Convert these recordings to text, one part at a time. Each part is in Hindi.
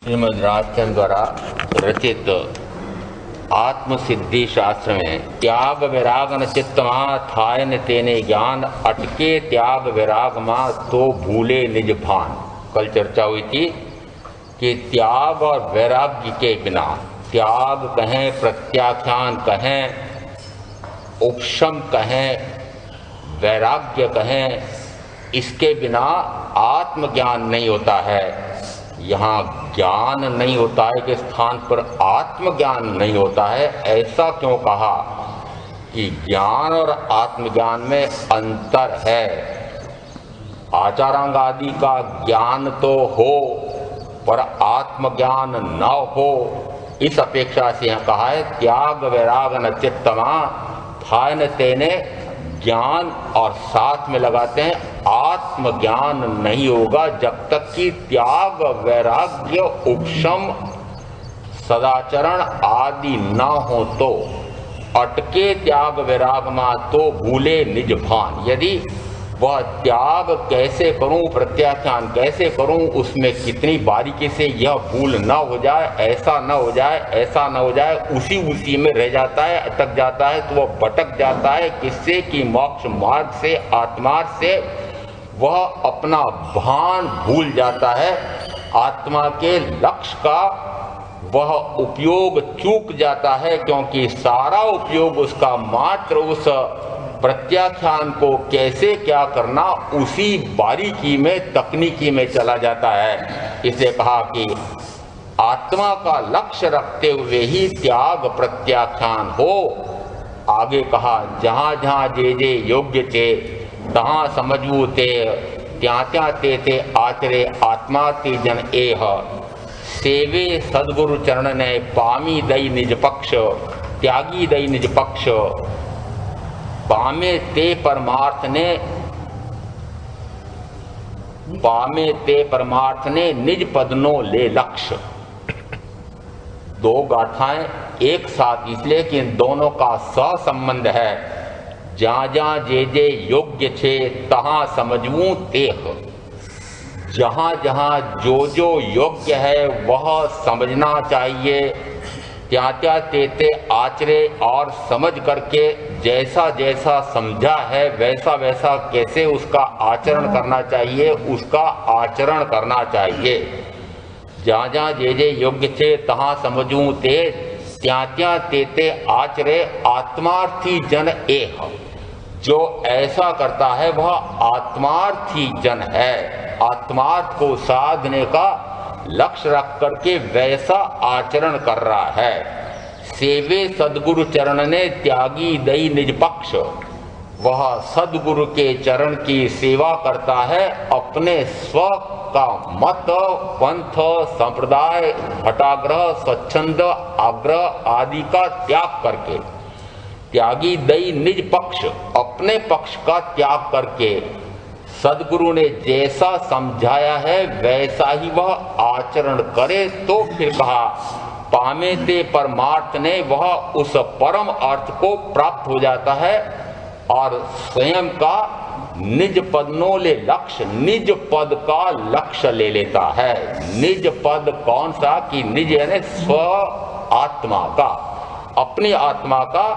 श्रीमद् राजचंद्र द्वारा रचित आत्मसिद्धि शास्त्र में त्याग वैराग न चित्तमा थाय न तेने ज्ञान अटके त्याग वैराग माँ तो भूले निज भान। कल चर्चा हुई थी कि त्याग और वैराग्य के बिना, त्याग कहें, प्रत्याख्यान कहें, उपशम कहें, वैराग्य कहें, इसके बिना आत्मज्ञान नहीं होता है। यहाँ ज्ञान नहीं होता है के स्थान पर आत्मज्ञान नहीं होता है। ऐसा क्यों कहा कि ज्ञान और आत्मज्ञान में अंतर है। आचारांग आदि का ज्ञान तो हो पर आत्मज्ञान न हो, इस अपेक्षा से यहाँ कहा है त्याग वैराग न चित्तमा थाय न तेने ज्ञान, और साथ में लगाते हैं आत्मज्ञान नहीं होगा जब तक कि त्याग वैराग्य उपशम सदाचरण आदि न हो। तो अटके त्याग वैराग मा तो भूले निज भान। यदि वह त्याग कैसे करूं, प्रत्याख्यान कैसे करूं, उसमें कितनी बारीकी से यह भूल न हो जाए, ऐसा न हो जाए, ऐसा न हो जाए, उसी में रह जाता है, अटक जाता है, तो वह भटक जाता है। किससे कि मोक्ष मार्ग से, आत्मार्ग से वह अपना भान भूल जाता है। आत्मा के लक्ष्य का वह उपयोग चूक जाता है, क्योंकि सारा उपयोग उसका मात्र उस प्रत्याख्यान को कैसे क्या करना, उसी बारीकी में, तकनीकी में चला जाता है। इसे कहा कि आत्मा का लक्ष्य रखते हुए ही त्याग प्रत्याख्यान हो। आगे कहा जहाँ जहाँ जे जे योग्य थे तहाँ समझू ते, त्या त्या ते ते आचरे आत्मा ते जन एह। सेवे सदगुरु चरण ने पामी दई निज पक्ष, त्यागी दई निज पक्ष। पामे ते परमार्थ ने, पामे ते परमार्थ ने निज पदनो ले लक्ष्य। दो गाथाएं एक साथ इसलिए कि इन दोनों का सहसंबंध है। जहाँ जहाँ जे जे योग्य छे तहाँ समझूं तेह। जहाँ जहाँ जो जो योग्य है वह समझना चाहिए। त्या त्या तेते आचरे, और समझ करके जैसा जैसा समझा है वैसा वैसा कैसे उसका आचरण करना चाहिए, उसका आचरण करना चाहिए। जहाँ जहाँ जे जे योग्य थे तहाँ समझूं ते, त्या त्या तेते आचरे आत्मार्थी जन एह। जो ऐसा करता है वह आत्मार्थी जन है। आत्मार्थ को साधने का लक्ष्य रख करके वैसा आचरण कर रहा है। सेवे सदगुरु चरण ने त्यागी दई निज पक्ष। वह सदगुरु के चरण की सेवा करता है अपने स्व का मत, पंथ, संप्रदाय, हटाग्रह, स्वच्छंद, आग्रह आदि का त्याग करके। त्यागी दई निज पक्ष, अपने पक्ष का त्याग करके सदगुरु ने जैसा समझाया है वैसा ही वह आचरण करे। तो फिर कहा पामे ते परमार्थ ने, वह उस परम अर्थ को प्राप्त हो जाता है और स्वयं का निज पदनो ले लक्ष्य, निज पद का लक्ष्य ले लेता है। निज पद कौन सा कि निज यानी स्व आत्मा का, अपनी आत्मा का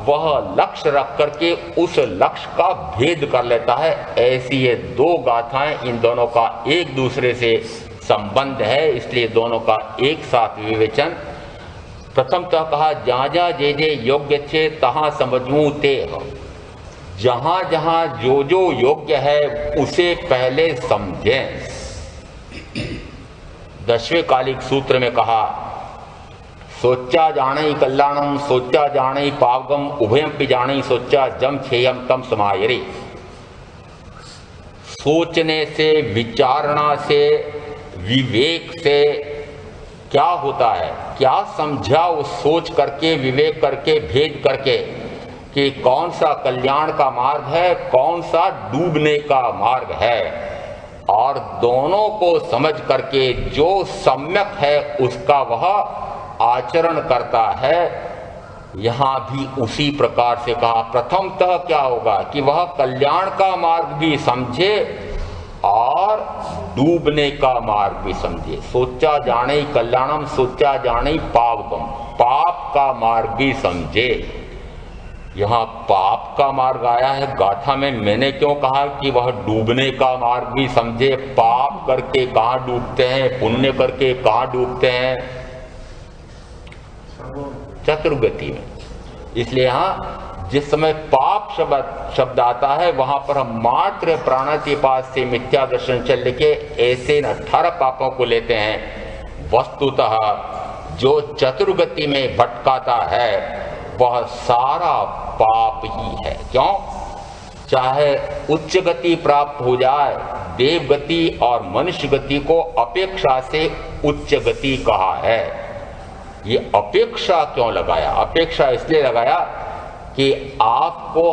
वह लक्ष्य रख करके उस लक्ष्य का भेद कर लेता है। ऐसी ये दो गाथाएं, इन दोनों का एक दूसरे से संबंध है, इसलिए दोनों का एक साथ विवेचन। प्रथमतः कहा जहाँ जहाँ जे जे योग्य छे तहाँ समझूं ते। जहाँ जहाँ जो जो योग्य है उसे पहले समझें। 10वें कालिक सूत्र में कहा सोचा जाने कल्याणम, सोचा जाने पावगम, उभयम पि जाने सोचा जम छेयम तम समायरे। सोचने से, विचारणा से, विवेक से क्या होता है, क्या समझा उस सोच करके, विवेक करके, भेद करके कि कौन सा कल्याण का मार्ग है, कौन सा डूबने का मार्ग है। और दोनों को समझ करके जो सम्यक है उसका वह आचरण करता है। यहाँ भी उसी प्रकार से कहा। प्रथमतः क्या होगा कि वह कल्याण का मार्ग भी समझे और डूबने का मार्ग भी समझे। सोचा जाने कल्याणम, सोचा जाने पापम, पाप का मार्ग भी समझे। यहाँ पाप का मार्ग आया है गाथा में, मैंने क्यों कहा कि वह डूबने का मार्ग भी समझे। पाप करके कहाँ डूबते हैं, पुण्य करके कहाँ डूबते हैं? चतुर्गति में। इसलिए यहाँ जिस समय पाप शब्द आता है वहां पर हम मात्र प्राणातिपात से मिथ्या दर्शन चल के ऐसे 18 पापों को लेते हैं। वस्तुतः जो चतुर्गति में भटकाता है वह सारा पाप ही है। क्यों? चाहे उच्च गति प्राप्त हो जाए, देव गति और मनुष्य गति को अपेक्षा से उच्च गति कहा है। ये अपेक्षा क्यों लगाया? अपेक्षा इसलिए लगाया कि आपको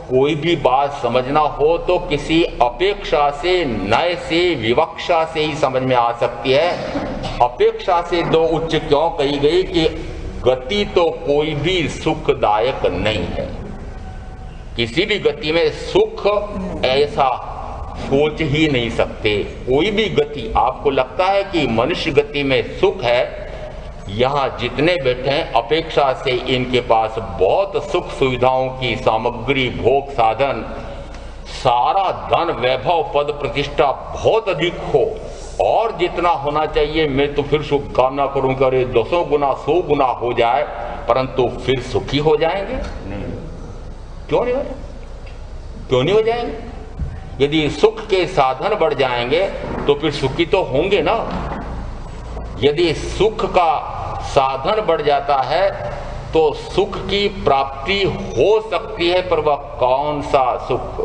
कोई भी बात समझना हो तो किसी अपेक्षा से, नए से, विवक्षा से ही समझ में आ सकती है। अपेक्षा से दो उच्च क्यों कही गई कि गति तो कोई भी सुखदायक नहीं है। किसी भी गति में सुख ऐसा सोच ही नहीं सकते। कोई भी गति, आपको लगता है कि मनुष्य गति में सुख है, यहाँ जितने बैठे हैं अपेक्षा से इनके पास बहुत सुख सुविधाओं की सामग्री, भोग साधन, सारा धन, वैभव, पद, प्रतिष्ठा बहुत अधिक हो और जितना होना चाहिए मैं तो फिर शुभकामना करूंगा अरे 200 गुना 100 गुना हो जाए, परंतु फिर सुखी हो जाएंगे? नहीं। क्यों नहीं हो जाएंगे? क्यों नहीं हो जाएंगे? यदि सुख के साधन बढ़ जाएंगे तो फिर सुखी तो होंगे ना। यदि सुख का साधन बढ़ जाता है तो सुख की प्राप्ति हो सकती है, पर वह कौन सा सुख?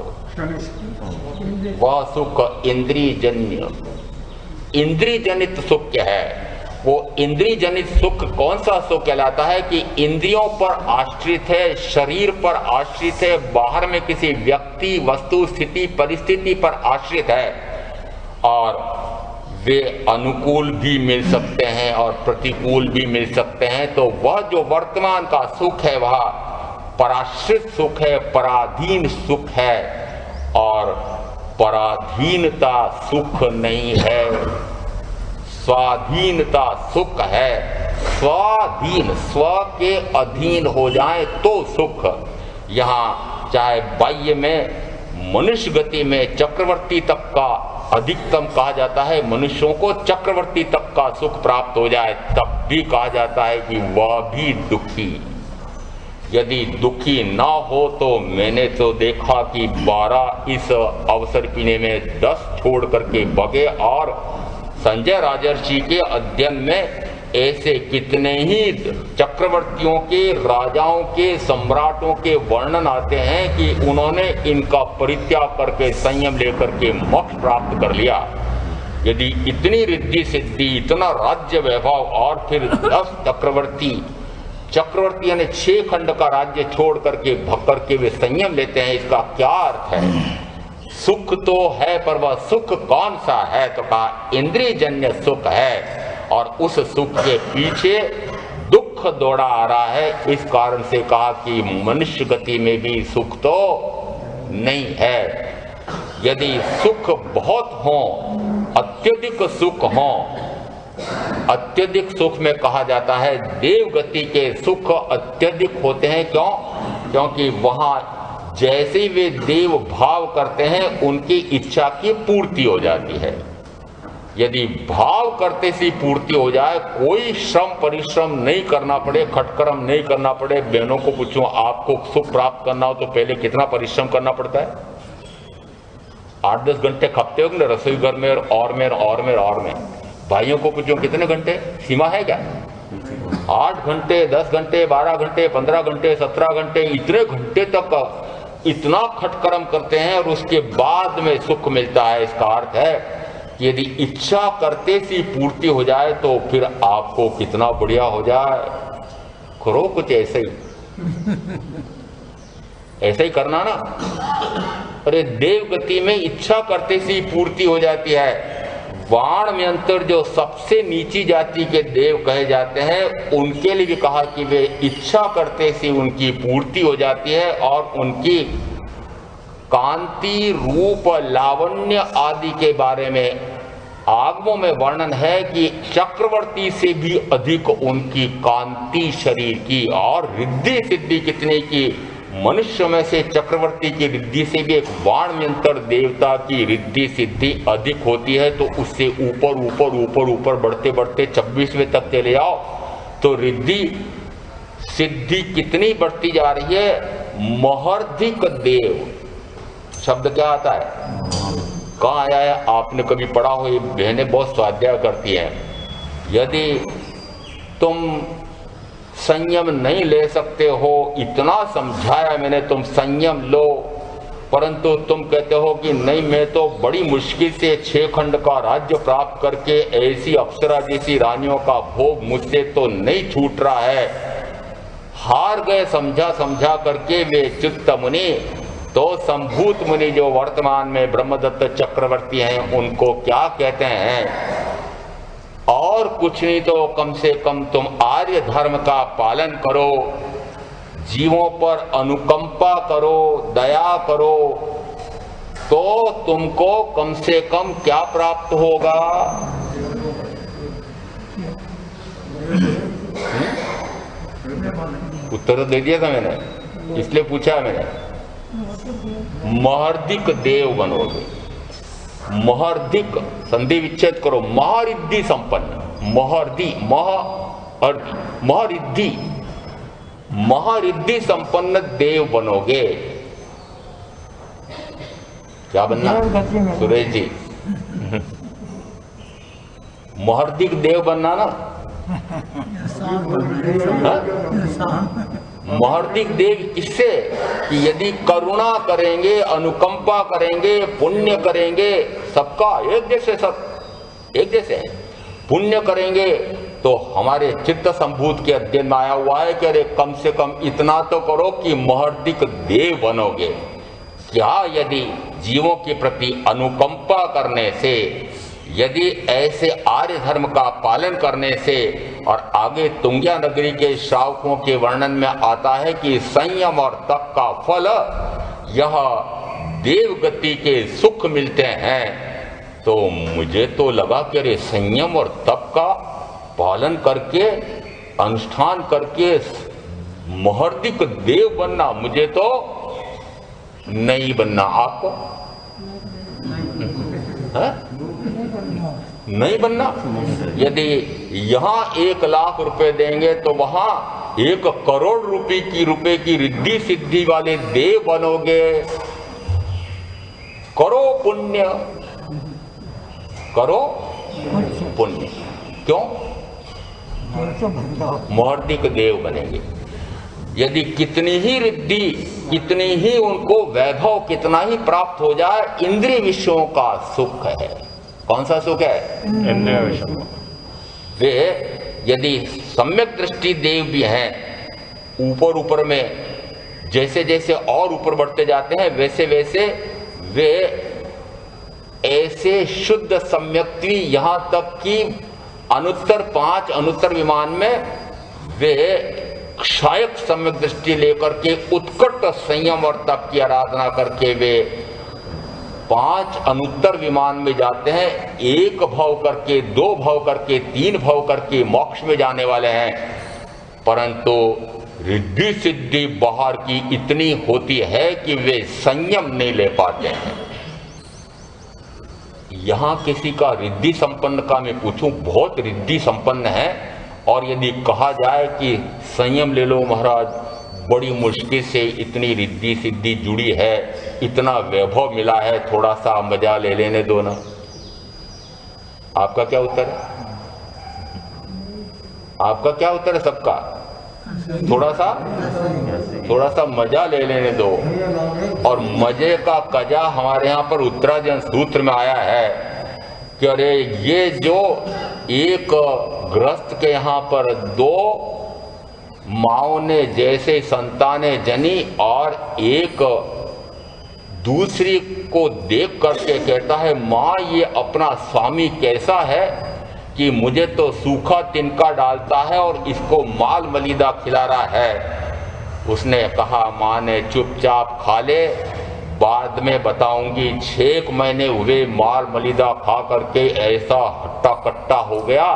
वह सुख इंद्रिय जन्य, इंद्रिय जनित सुख क्या है? वो इंद्रिय जनित सुख कौन सा सुख कहलाता है कि इंद्रियों पर आश्रित है, शरीर पर आश्रित है, बाहर में किसी व्यक्ति, वस्तु, स्थिति, परिस्थिति पर आश्रित है और वे अनुकूल भी मिल सकते हैं और प्रतिकूल भी मिल सकते हैं। तो वह जो वर्तमान का सुख है वह पराश्रित सुख है, पराधीन सुख है और पराधीनता सुख नहीं है, स्वाधीनता सुख है। स्वाधीन, स्व के अधीन हो जाए तो सुख। यहाँ चाहे बाह्य में मनुष्य गति में चक्रवर्ती तक का अधिकतम कहा जाता है, मनुष्यों को चक्रवर्ती तक का सुख प्राप्त हो जाए तब भी कहा जाता है कि वह भी दुखी। यदि दुखी ना हो तो मैंने तो देखा कि 12 इस अवसर पीने में 10 छोड़ करके भगे। और संजय राजर्षि के अध्ययन में ऐसे कितने ही चक्रवर्तियों के, राजाओं के, सम्राटों के वर्णन आते हैं कि उन्होंने इनका परित्याग करके, संयम लेकर के मोक्ष प्राप्त कर लिया। यदि इतनी रिद्धि सिद्धि, इतना राज्य वैभव और फिर 10 चक्रवर्ती यानी 6 खंड का राज्य छोड़ करके भग करके वे संयम लेते हैं, इसका क्या अर्थ है? सुख तो है पर वह सुख कौन सा है? तो कहा इंद्रिय जन्य सुख है और उस सुख के पीछे दुख दौड़ा आ रहा है। इस कारण से कहा कि मनुष्य गति में भी सुख तो नहीं है। यदि सुख बहुत हो, अत्यधिक सुख हो, अत्यधिक सुख में कहा जाता है देव गति के सुख अत्यधिक होते हैं। क्यों? क्योंकि वहां जैसे ही वे देव भाव करते हैं उनकी इच्छा की पूर्ति हो जाती है। यदि भाव करते से पूर्ति हो जाए, कोई श्रम परिश्रम नहीं करना पड़े, खटकर्म नहीं करना पड़े। बहनों को पूछो, आपको सुख प्राप्त करना हो तो पहले कितना परिश्रम करना पड़ता है? 8-10 घंटे खपते हो ना रसोई घर में और में। भाइयों को पूछो कितने घंटे? सीमा है क्या? 8 घंटे, 10 घंटे, 12 घंटे, 15 घंटे, 17 घंटे, इतने घंटे तक इतना खटकर्म करते हैं और उसके बाद में सुख मिलता है। इसका अर्थ है कि यदि इच्छा करते सी पूर्ति हो जाए तो फिर आपको कितना बढ़िया हो जाए। करो कुछ ऐसे ही करना ना। अरे देव गति में इच्छा करते सी पूर्ति हो जाती है। वाण में अंतर जो सबसे नीची जाति के देव कहे जाते हैं उनके लिए भी कहा कि वे इच्छा करते से उनकी पूर्ति हो जाती है और उनकी कांति, रूप, लावण्य आदि के बारे में आगमों में वर्णन है कि चक्रवर्ती से भी अधिक उनकी कांति शरीर की, और रिद्धि सिद्धि कितने की, मनुष्य में से चक्रवर्ती की रिद्धि से भी एक वाणयंत्र देवता की रिद्धि सिद्धि अधिक होती है। तो उससे ऊपर ऊपर ऊपर ऊपर बढ़ते बढ़ते 26वें तक चले जाओ तो रिद्धि सिद्धि कितनी बढ़ती जा रही है। महर्धिक देव शब्द क्या आता है, कहाँ आया है, आपने कभी पढ़ा हो, ये बहनें बहुत स्वाध्याय करती हैं। यदि तुम संयम नहीं ले सकते हो, इतना समझाया मैंने तुम संयम लो, परंतु तुम कहते हो कि नहीं मैं तो बड़ी मुश्किल से 6 खंड का राज्य प्राप्त करके ऐसी अप्सरा जैसी रानियों का भोग मुझसे तो नहीं छूट रहा है, हार गए समझा समझा करके वे चित्त मुनि। तो संभूत मुनि जो वर्तमान में ब्रह्मदत्त चक्रवर्ती हैं उनको क्या कहते हैं, और कुछ नहीं तो कम से कम तुम आर्य धर्म का पालन करो, जीवों पर अनुकंपा करो, दया करो, तो तुमको कम से कम क्या प्राप्त होगा। उत्तर तो दे दिया था मैंने, इसलिए पूछा मैंने। महर्धिक देव बनोगे। महर्धिक संधि विच्छेद करो, महारिद्धि संपन्न, महर्धि महरिद्धि महारिद्धि संपन्न देव बनोगे। क्या बनना सुरेश जी, महर्धिक देव बनना ना। महर्धिक देव किससे, कि यदि करुणा करेंगे, अनुकंपा करेंगे, पुण्य करेंगे, सबका एक जैसे, सब एक जैसे पुण्य करेंगे, तो हमारे चित्त संभूत के अध्ययन में आया हुआ है कि अरे कम से कम इतना तो करो कि महर्धिक देव बनोगे। क्या यदि जीवों के प्रति अनुकंपा करने से, यदि ऐसे आर्य धर्म का पालन करने से, और आगे तुंग्या नगरी के श्रावकों के वर्णन में आता है कि संयम और तप का फल यह देव गति के सुख मिलते हैं, तो मुझे तो लगा कि अरे संयम और तप का पालन करके, अनुष्ठान करके महर्धिक देव बनना, मुझे तो नहीं बनना। आपको नहीं बनना। यदि यहाँ 1 लाख रुपए देंगे तो वहां 1 करोड़ रुपए की रिद्धि सिद्धि वाले देव बनोगे। करो पुण्य, करो पुण्य, क्यों महर्धिक देव बनेंगे। यदि कितनी ही रिद्धि, कितनी ही उनको वैभव कितना ही प्राप्त हो जाए, इंद्रिय विषयों का सुख है। कौन सा सुख है, इंद्रिय विषयों। वे यदि सम्यक दृष्टि देव भी हैं, ऊपर ऊपर में जैसे जैसे और ऊपर बढ़ते जाते हैं वैसे वैसे वे ऐसे शुद्ध सम्यक्त्वी, यहां तक कि अनुत्तर 5 अनुत्तर विमान में वे क्षायक सम्यक दृष्टि लेकर के उत्कट संयम और तप की आराधना करके वे 5 अनुत्तर विमान में जाते हैं। 1 भव करके, 2 भव करके, 3 भव करके मोक्ष में जाने वाले हैं। परंतु रिद्धि सिद्धि बाहर की इतनी होती है कि वे संयम नहीं ले पाते हैं। यहां किसी का रिद्धि संपन्न का मैं पूछूं, बहुत रिद्धि संपन्न है, और यदि कहा जाए कि संयम ले लो महाराज, बड़ी मुश्किल से इतनी रिद्धि सिद्धि जुड़ी है, इतना वैभव मिला है, थोड़ा सा मजा ले लेने दो ना। आपका क्या उत्तर है? आपका क्या उत्तर है सबका? थोड़ा सा मजा ले लेने दो। और मजे का कजा हमारे यहाँ पर उत्तराजन सूत्र में आया है कि अरे ये जो एक गृहस्थ के यहाँ पर 2 माओं ने जैसे संतानें जनी, और एक दूसरी को देख करके कहता है माँ ये अपना स्वामी कैसा है कि मुझे तो सूखा तिनका डालता है और इसको माल मलिदा खिला रहा है। उसने कहा, माँ ने चुपचाप खा ले, बाद में बताऊंगी। 6 महीने हुए माल मलिदा खा करके ऐसा हट्टा कट्टा हो गया,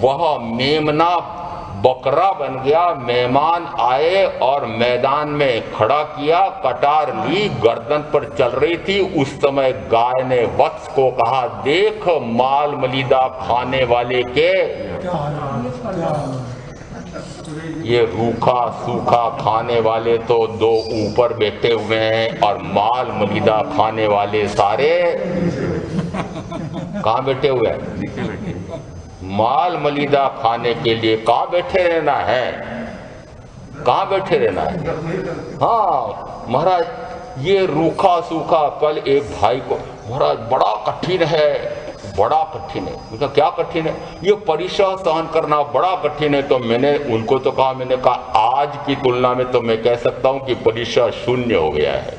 वह मेमना बकरा बन गया। मेहमान आए और मैदान में खड़ा किया, कटार ली, गर्दन पर चल रही थी। उस समय गाय ने वत्स को कहा, देख माल मलिदा खाने वाले के ये रूखा सूखा खाने वाले तो 2 ऊपर बैठे हुए हैं और माल मलिदा खाने वाले सारे कहाँ बैठे हुए हैं? माल मलिदा खाने के लिए कहाँ बैठे रहना है? कहाँ बैठे रहना है? हाँ महाराज, ये रूखा सूखा। कल एक भाई को, महाराज बड़ा कठिन है, बड़ा कठिन है। उनका क्या कठिन है? ये परीक्षा सहन करना बड़ा कठिन है। तो मैंने उनको तो कहा, मैंने कहा आज की तुलना में तो मैं कह सकता हूँ कि परीक्षा शून्य हो गया है।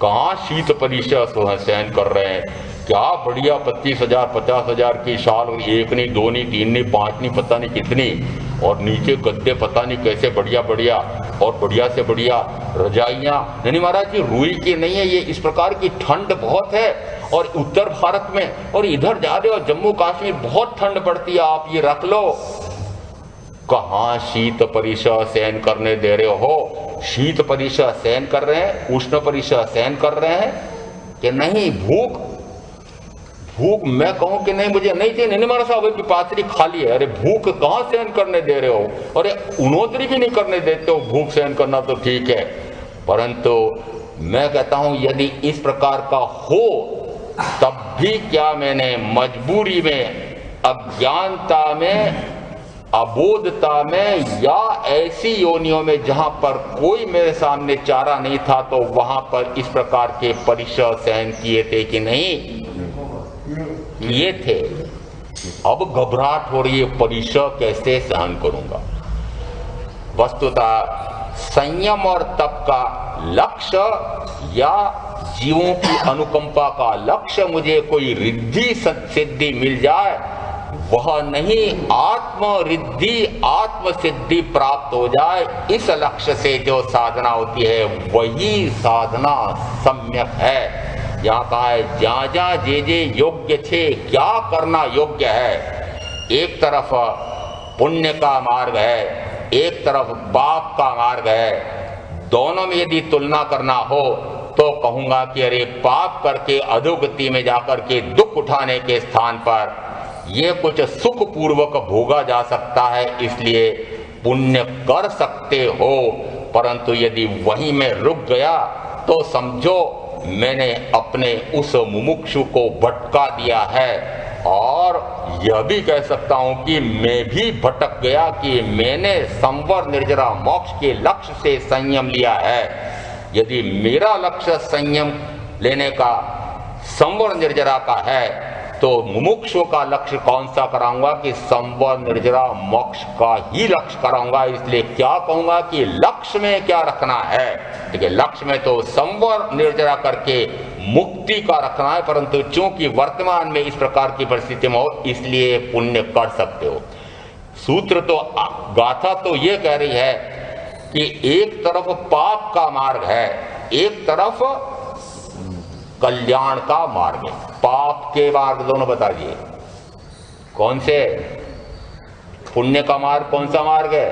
कहाँ शीत परीक्षा सहन कर रहे हैं? क्या बढ़िया 25,000 50,000 की शाल, 1 नहीं 2 नहीं 3 नहीं 5 नहीं पता नहीं कितनी, और नीचे गद्दे पता नहीं कैसे बढ़िया बढ़िया, और बढ़िया से बढ़िया रजाइयाँ। नहीं महाराज जी, रुई की नहीं है ये, इस प्रकार की ठंड बहुत है। और उत्तर भारत में और इधर जा रहे हो जम्मू कश्मीर बहुत ठंड पड़ती है, आप ये रख लो। कहाँ शीत परीक्षा सहन करने दे रहे हो? शीत परीक्षा सहन कर रहे हैं, उष्ण परीक्षा सहन कर रहे हैं कि नहीं? भूख मैं कहूं कि नहीं, मुझे नहीं चाहिए, नहीं महाराज साहब की पात्री खाली है। अरे भूख कहाँ सहन करने दे रहे हो? अरे उन्होंने भी नहीं करने देते हो। भूख सहन करना तो ठीक है, परंतु मैं कहता हूं यदि इस प्रकार का हो तब भी क्या मैंने मजबूरी में, अज्ञानता में, अबोधता में, या ऐसी योनियों में जहां पर कोई मेरे सामने चारा नहीं था, तो वहां पर इस प्रकार के परीक्षा सहन किए थे कि नहीं? किए थे। अब घबराहट हो रही है, परीक्षा कैसे सहन करूंगा? वस्तुतः संयम और तप का लक्ष्य या जीवों की अनुकंपा का लक्ष्य मुझे कोई रिद्धि सिद्धि मिल जाए वह नहीं, आत्म रिद्धि आत्म सिद्धि प्राप्त हो जाए, इस लक्ष्य से जो साधना होती है वही साधना सम्यक है। यहाँ कहा है जहाँ जहाँ जे योग्य थे, क्या करना योग्य है। एक तरफ पुण्य का मार्ग है, एक तरफ पाप का मार्ग है। दोनों में यदि तुलना करना हो तो कहूंगा कि अरे पाप करके अधोगति में जाकर के दुख उठाने के स्थान पर ये कुछ सुख पूर्वक भोगा जा सकता है, इसलिए पुण्य कर सकते हो। परंतु यदि वहीं में रुक गया तो समझो मैंने अपने उस मुमुक्षु को भटका दिया है। और यह भी कह सकता हूं कि मैं भी भटक गया कि मैंने संवर निर्जरा मोक्ष के लक्ष्य से संयम लिया है। यदि मेरा लक्ष्य संयम लेने का संवर निर्जरा का है तो मुमुक्षु का लक्ष्य कौन सा कराऊंगा कि संवर निर्जरा मोक्ष का ही लक्ष्य कराऊंगा। इसलिए क्या कहूंगा कि लक्ष्य में क्या रखना है। ठीक है, लक्ष्य में तो संवर निर्जरा करके मुक्ति का रखना है, परंतु चूंकि वर्तमान में इस प्रकार की परिस्थिति में हो इसलिए पुण्य कर सकते हो। सूत्र तो, गाथा तो ये कह रही है कि एक तरफ पाप का मार्ग है, एक तरफ कल्याण का मार्ग है। पाप के मार्ग दोनों बता दिए कौन से? पुण्य का मार्ग कौन सा मार्ग है?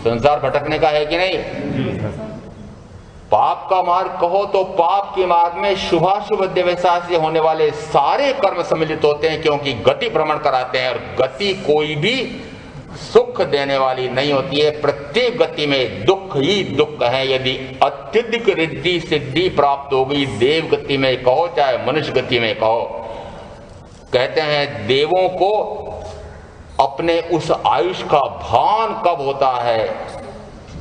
संसार भटकने का है कि नहीं? पाप का मार्ग कहो तो पाप के मार्ग में शुभाशुभ व्यवसाय से होने वाले सारे कर्म सम्मिलित होते हैं, क्योंकि गति भ्रमण कराते हैं और गति कोई भी सुख देने वाली नहीं होती है। प्रत्येक गति में दुख ही दुख है। यदि अत्यधिक रिद्धि सिद्धि प्राप्त हो गई, देव गति में कहो चाहे मनुष्य गति में कहो, कहते हैं देवों को अपने उस आयुष का भान कब होता है?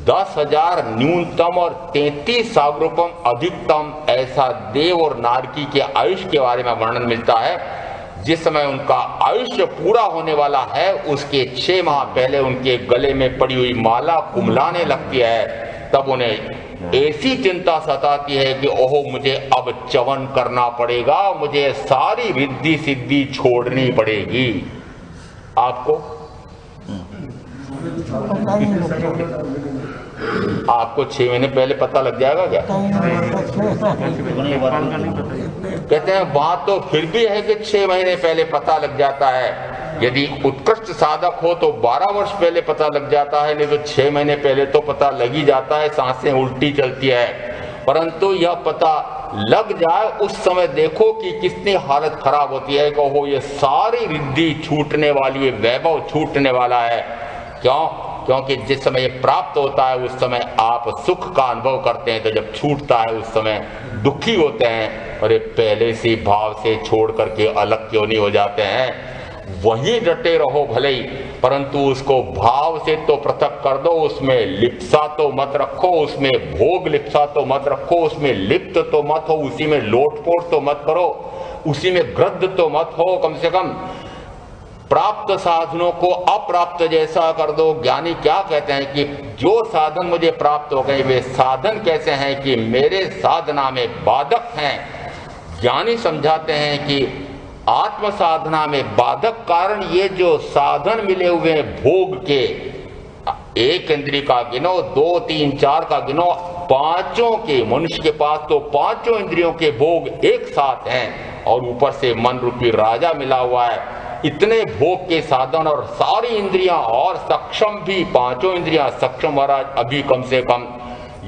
10,000 न्यूनतम और 33 सागरूपम अधिकतम, ऐसा देव और नारकी के आयुष के बारे में वर्णन मिलता है। जिस समय उनका आयुष्य पूरा होने वाला है उसके 6 माह पहले उनके गले में पड़ी हुई माला कुमलाने लगती है, तब उन्हें ऐसी चिंता सताती है कि ओहो मुझे अब च्यवन करना पड़ेगा, मुझे सारी रिद्धि सिद्धि छोड़नी पड़ेगी। आपको आपको 6 महीने पहले पता लग जाएगा क्या? कहते हैं बात तो फिर भी है कि 6 महीने पहले पता लग जाता है। यदि उत्कृष्ट साधक हो तो 12 वर्ष पहले पता लग जाता है, नहीं तो 6 महीने पहले तो पता लग ही जाता है, सांसें उल्टी चलती है। परंतु यह पता लग जाए उस समय देखो कि कितनी हालत खराब होती है। कहो ये सारी रिद्धि छूटने वाली है, वैभव छूटने वाला है। क्यों? क्योंकि जिस समय ये प्राप्त होता है उस समय आप सुख का अनुभव करते हैं, तो जब छूटता है उस समय दुखी होते हैं। और ये पहले से भाव से छोड़ करके अलग क्यों नहीं हो जाते हैं? वहीं डटे रहो भले ही, परंतु उसको भाव से तो पृथक कर दो। उसमें लिप्सा तो मत रखो, उसमें भोग लिप्सा तो मत रखो, उसमें लिप्त तो मत हो, उसी में लोटपोट तो मत करो, उसी में ग्रद्ध तो मत हो। कम से कम प्राप्त साधनों को अप्राप्त जैसा कर दो। ज्ञानी क्या कहते हैं कि जो साधन मुझे प्राप्त हो गए वे साधन कैसे हैं कि मेरे साधना में बाधक हैं। ज्ञानी समझाते हैं कि आत्म साधना में बाधक कारण ये जो साधन मिले हुए हैं भोग के, 1 इंद्रिय का गिनो, 2, 3, 4 का गिनो, 5 के, मनुष्य के पास तो 5 इंद्रियों के भोग एक साथ हैं और ऊपर से मन रूपी राजा मिला हुआ है। इतने भोग के साधन और सारी इंद्रियां और सक्षम भी, 5 इंद्रियां सक्षम। महाराज अभी कम से कम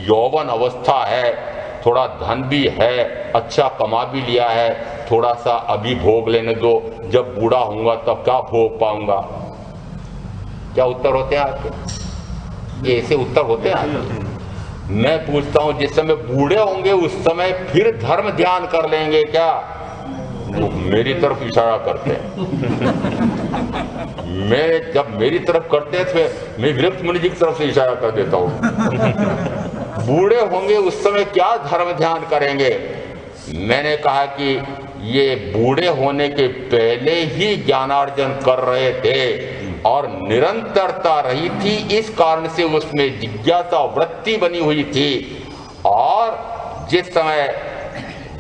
यौवन अवस्था है, थोड़ा धन भी है, अच्छा कमा भी लिया है, थोड़ा सा अभी भोग लेने दो, जब बूढ़ा होऊंगा तब क्या भोग पाऊंगा। क्या उत्तर होते हैं आपके? ऐसे उत्तर होते हैं आपके? मैं पूछता हूं जिस समय बूढ़े होंगे उस समय फिर धर्म ध्यान कर लेंगे क्या? तो मेरी तरफ इशारा करते हैं। मैं जब मेरी तरफ करते थे मैं विरक्त मुनि जी की तरफ से इशारा कर देता हूं। बूढ़े होंगे उस समय क्या धर्म ध्यान करेंगे? मैंने कहा कि ये बूढ़े होने के पहले ही ज्ञानार्जन कर रहे थे और निरंतरता रही थी, इस कारण से उसमें जिज्ञासा वृत्ति बनी हुई थी। और जिस समय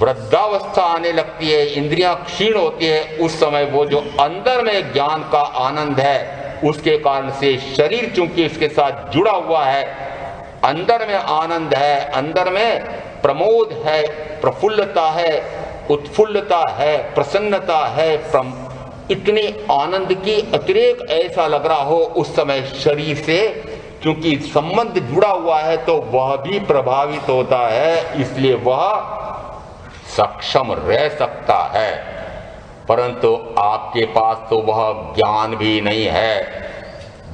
वृद्धावस्था आने लगती है, इंद्रियां क्षीण होती है, उस समय वो जो अंदर में ज्ञान का आनंद है उसके कारण से शरीर चूंकि इसके साथ जुड़ा हुआ है, अंदर में आनंद है, अंदर में प्रमोद है, प्रफुल्लता है, उत्फुल्लता है, प्रसन्नता है, इतनी आनंद की अतिरेक ऐसा लग रहा हो उस समय शरीर से, क्योंकि संबंध जुड़ा हुआ है तो वह भी प्रभावित होता है, इसलिए वह सक्षम रह सकता है। परंतु आपके पास तो वह ज्ञान भी नहीं है।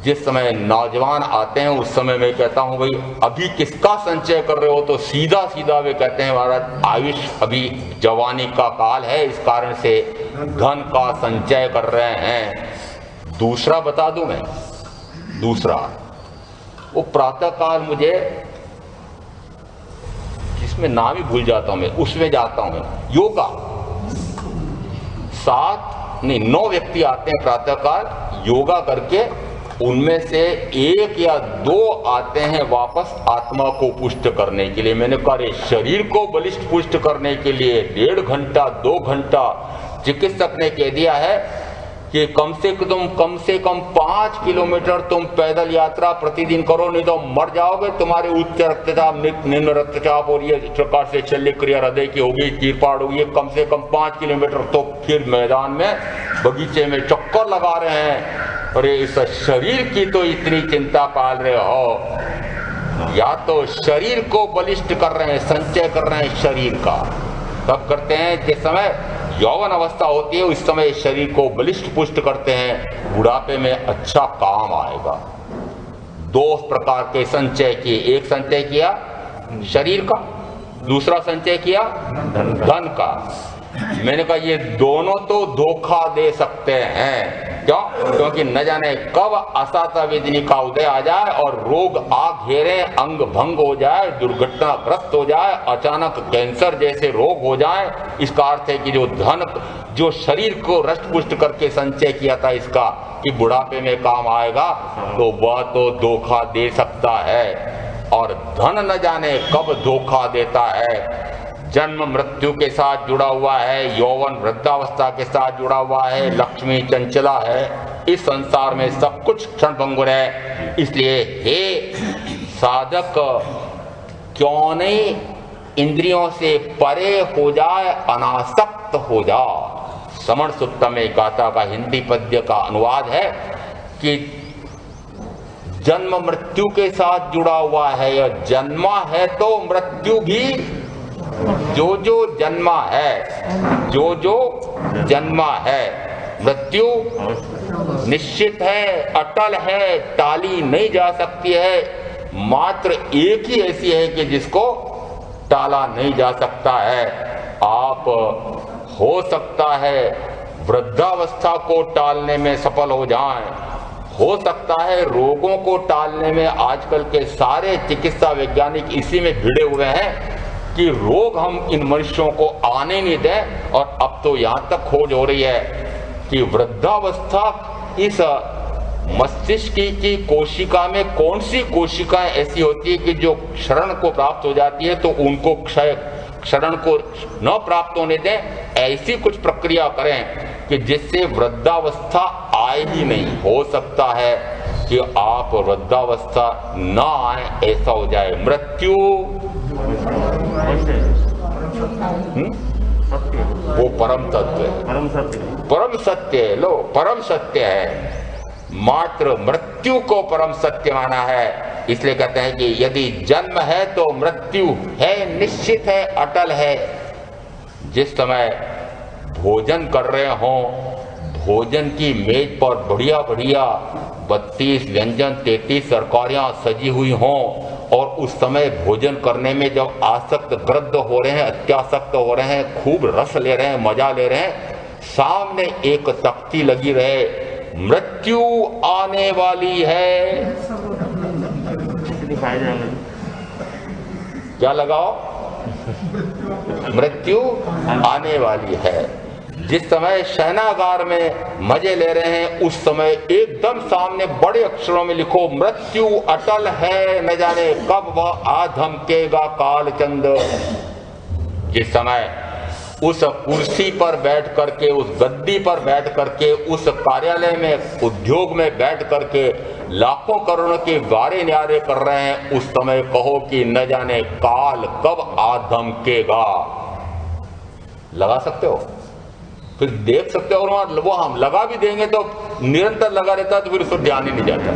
जिस समय नौजवान आते हैं उस समय मैं कहता हूं भाई अभी किसका संचय कर रहे हो, तो सीधा सीधा वे कहते हैं महाराज आयुष अभी जवानी का काल है, इस कारण से धन का संचय कर रहे हैं। दूसरा बता दूं मैं, दूसरा वो प्रातः काल मुझे जिसमें नाम ही भूल जाता हूं मैं, उसमें जाता हूं योगा। 9 व्यक्ति आते हैं प्रातः काल योगा करके, उनमें से 1 या 2 आते हैं वापस आत्मा को पुष्ट करने के लिए। मैंने कहा शरीर को बलिष्ठ पुष्ट करने के लिए 1.5 घंटा 2 घंटा चिकित्सक ने कह दिया है कि कम से कम 5 किलोमीटर तुम पैदल यात्रा प्रतिदिन करो, नहीं तो मर जाओगे। तुम्हारे उच्च रक्तचाप, निम्न रक्तचाप और ये इस प्रकार से शल्य क्रिया हृदय की होगी, चीरफाड़ होगी। कम से कम 5 किलोमीटर तो फिर मैदान में बगीचे में चक्कर लगा रहे हैं। अरे इस शरीर की तो इतनी चिंता पाल रहे हो, या तो शरीर को बलिष्ठ कर रहे हैं, संचय कर रहे हैं शरीर का। तब करते हैं जिस समय यौवन अवस्था होती है उस समय शरीर को बलिष्ठ पुष्ट करते हैं, बुढ़ापे में अच्छा काम आएगा। 2 प्रकार के संचय किए, एक संचय किया शरीर का, दूसरा संचय किया धन का। मैंने कहा ये दोनों तो धोखा दे सकते हैं। क्यों? क्योंकि न जाने कब असाता वेदनी का उदय आ जाए और रोग आ घेरे, अंग भंग हो जाए, दुर्घटनाग्रस्त हो जाए, अचानक कैंसर जैसे रोग हो जाए। इसका अर्थ है कि जो धन, जो शरीर को रष्ट पुष्ट करके संचय किया था इसका कि बुढ़ापे में काम आएगा, तो वह तो धोखा दे सकता है। और धन न जाने कब धोखा देता है। जन्म मृत्यु के साथ जुड़ा हुआ है, यौवन वृद्धावस्था के साथ जुड़ा हुआ है, लक्ष्मी चंचला है। इस संसार में सब कुछ क्षणभंगुर है। इसलिए हे साधक क्यों नहीं इंद्रियों से परे हो जाए, अनासक्त हो जाए। समण सुत्तम में गाथा का हिंदी पद्य का अनुवाद है कि जन्म मृत्यु के साथ जुड़ा हुआ है, या जन्मा है तो मृत्यु भी, जो जो जन्मा है, जो जो जन्मा है, मृत्यु निश्चित है, अटल है, टाली नहीं जा सकती है। मात्र एक ही ऐसी है कि जिसको टाला नहीं जा सकता है। आप हो सकता है वृद्धावस्था को टालने में सफल हो जाएं, हो सकता है रोगों को टालने में। आजकल के सारे चिकित्सा वैज्ञानिक इसी में भिड़े हुए हैं कि रोग हम इन मनुष्यों को आने नहीं दें। और अब तो यहाँ तक खोज हो रही है कि वृद्धावस्था इस मस्तिष्क की कोशिका में कौन सी कोशिकाएं ऐसी होती है कि जो क्षरण को प्राप्त हो जाती है तो उनको क्षरण को न प्राप्त होने दें। ऐसी कुछ प्रक्रिया करें कि जिससे वृद्धावस्था आए ही नहीं। हो सकता है कि आप वृद्धावस्था न आए, ऐसा हो जाए। मृत्यु वो परम तत्व है, परम सत्य है। लो, परम सत्य है। मात्र मृत्यु को परम सत्य माना है। इसलिए कहते हैं कि यदि जन्म है तो मृत्यु है, निश्चित है, अटल है। जिस समय भोजन कर रहे हों, भोजन की मेज पर बढ़िया बढ़िया 32 व्यंजन 33 तरकारियां सजी हुई हों, और उस समय भोजन करने में जब आसक्त ग्रद्ध हो रहे हैं, अत्यासक्त हो रहे हैं, खूब रस ले रहे हैं, मजा ले रहे हैं, सामने एक तख्ती लगी रहे, मृत्यु आने वाली है, क्या लगाओ? मृत्यु आने वाली है। जिस समय शयनागार में मजे ले रहे हैं, उस समय एकदम सामने बड़े अक्षरों में लिखो, मृत्यु अटल है, न जाने कब वह आ धमकेगा कालचंद। जिस समय उस कुर्सी पर बैठ करके, उस गद्दी पर बैठ करके, उस कार्यालय में, उद्योग में बैठ करके लाखों करोड़ों के वारे न्यारे कर रहे हैं, उस समय कहो कि न जाने काल कब आ धमकेगा। लगा सकते हो, फिर देख सकते हो। और वो हम लगा भी देंगे तो निरंतर लगा रहता है, तो फिर उसको ध्यान ही नहीं जाता।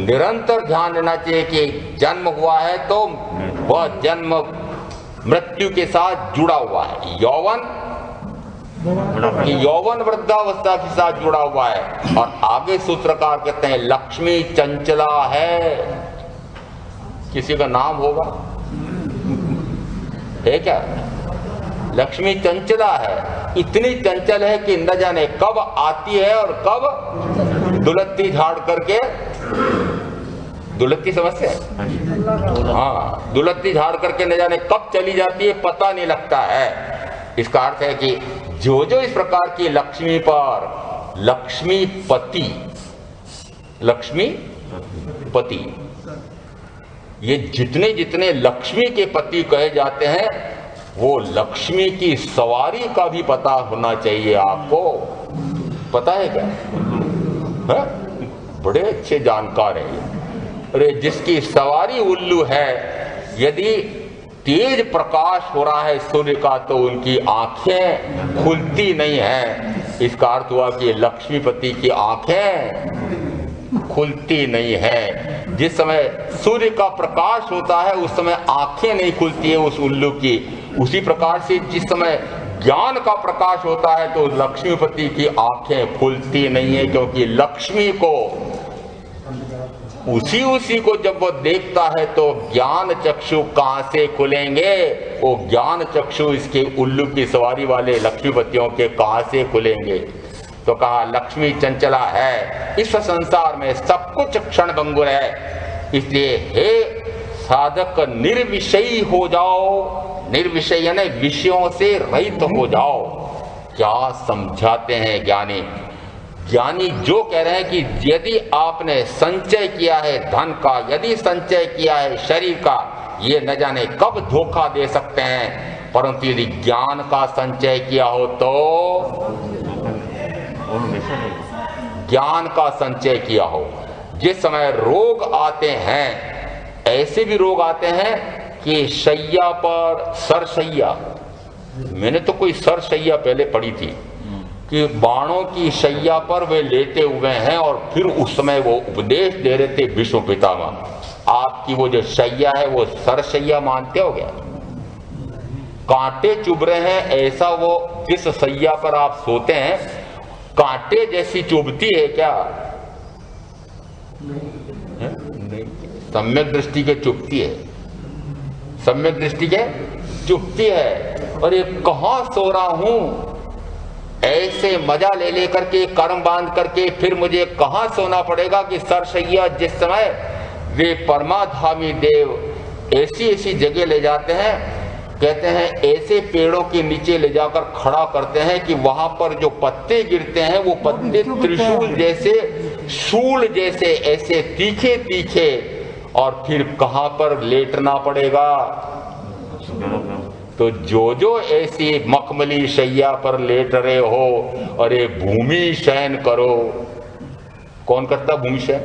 निरंतर ध्यान देना चाहिए कि जन्म हुआ है तो वह जन्म मृत्यु के साथ जुड़ा हुआ है। यौवन वृद्धावस्था के साथ जुड़ा हुआ है। और आगे सूत्रकार कहते हैं लक्ष्मी चंचला है। किसी का नाम होगा है क्या? लक्ष्मी चंचला है, इतनी चंचल है कि न जाने कब आती है और कब दुलत्ती झाड़ करके, दुलत्ती समझते हैं? हाँ, दुलत्ती झाड़ करके न जाने कब चली जाती है, पता नहीं लगता है। इसका अर्थ है कि जो जो इस प्रकार की लक्ष्मी पर, लक्ष्मीपति, लक्ष्मीपति, ये जितने जितने लक्ष्मी के पति कहे जाते हैं, वो लक्ष्मी की सवारी का भी पता होना चाहिए आपको। पता है क्या? है? बड़े अच्छे जानकार हैं। अरे जिसकी सवारी उल्लू है, यदि तेज प्रकाश हो रहा है सूर्य का तो उनकी आंखें खुलती नहीं है। इसका अर्थ हुआ कि लक्ष्मीपति की आंखें खुलती नहीं है। जिस समय सूर्य का प्रकाश होता है उस समय आंखें नहीं खुलती है उस उल्लू की। उसी प्रकार से जिस समय ज्ञान का प्रकाश होता है तो लक्ष्मीपति की आंखें खुलती नहीं है, क्योंकि लक्ष्मी को उसी को जब वो देखता है तो ज्ञान चक्षु कहां से खुलेंगे? वो ज्ञान चक्षु इसके उल्लू की सवारी वाले लक्ष्मीपतियों के कहां से खुलेंगे? तो कहा लक्ष्मी चंचला है, इस संसार में सब कुछ क्षण भंगुर है। इसलिए हे साधक निर्विषयी हो जाओ। निर्विषय यानी विषयों से रहित हो जाओ। क्या समझाते हैं ज्ञानी? ज्ञानी जो कह रहे हैं कि यदि आपने संचय किया है धन का, यदि संचय किया है शरीर का, ये न जाने कब धोखा दे सकते हैं, परंतु यदि ज्ञान का संचय किया हो तो, ज्ञान का संचय किया हो, जिस समय रोग आते हैं, ऐसे भी रोग आते हैं कि शैया पर सरशैया, मैंने तो कोई सरशैया पहले पढ़ी थी कि बाणों की शैया पर वे लेटे हुए हैं और फिर उस समय वो उपदेश दे रहे थे विष्णु पितामह, आपकी वो जो शैया है वो सरशैया मानते हो गया, कांटे चुभ रहे हैं, ऐसा वो जिस शैया पर आप सोते हैं कांटे जैसी चुभती है क्या? नहीं, सम्यक दृष्टि के चुभती है, सम्यक दृष्टि के चुभती है। और ये कहां सो रहा हूं, ऐसे मजा ले लेकर के कर्म बांध करके फिर मुझे कहां सोना पड़ेगा कि सरशैया जिस समय वे परमाधामी देव ऐसी ऐसी जगह ले जाते हैं, कहते हैं ऐसे पेड़ों के नीचे ले जाकर खड़ा करते हैं कि वहां पर जो पत्ते गिरते हैं वो पत्ते त्रिशूल जैसे, शूल जैसे ऐसे तीखे तीखे, और फिर कहां पर लेटना पड़ेगा? तो जो ऐसी मखमली शैया पर लेट रहे हो, अरे भूमि शयन करो। कौन करता भूमि शयन?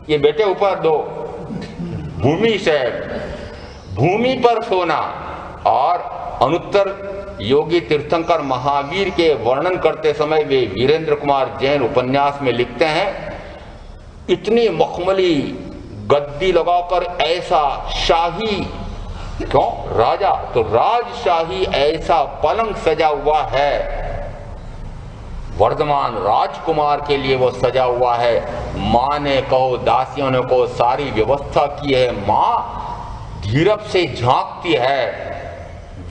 ये बेटे ऊपर दो, भूमि शयन, भूमि पर सोना। और अनुत्तर योगी तीर्थंकर महावीर के वर्णन करते समय वे वीरेंद्र कुमार जैन उपन्यास में लिखते हैं, इतनी मखमली गद्दी लगाकर ऐसा शाही, क्यों राजा तो राजशाही ऐसा पलंग सजा हुआ है, वर्धमान राजकुमार के लिए वो सजा हुआ है। माँ ने कहो, दासियों ने कहो, सारी व्यवस्था की है, माँ धीरज से झांकती है,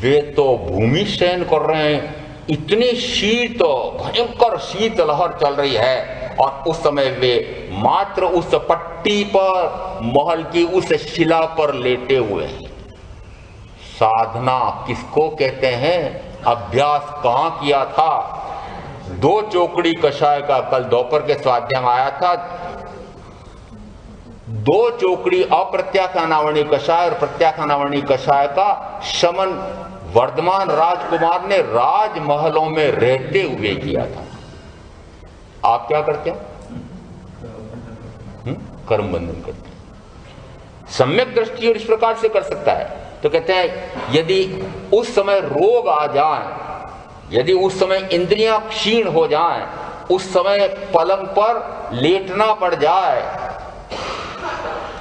वे तो भूमि शयन कर रहे हैं, इतनी शीत, भयंकर शीत लहर चल रही है, और उस समय वे मात्र उस पट्टी पर, महल की उस शिला पर लेटे हुए हैं। साधना किसको कहते हैं? अभ्यास कहां किया था? 2 चोकड़ी कषाय का कल दोपहर के स्वाध्याय में आया था। 2 चोकड़ी अप्रत्याख्यानावरणी कषाय और प्रत्याख्यानावरणी कषाय का शमन वर्धमान राजकुमार ने राजमहलों में रहते हुए किया था। आप क्या करते हैं? कर्म बंधन करते हैं। सम्यक दृष्टि और इस प्रकार से कर सकता है। तो कहते हैं यदि उस समय रोग आ जाए, यदि उस समय इंद्रियां क्षीण हो जाएं, उस समय पलंग पर लेटना पड़ जाए,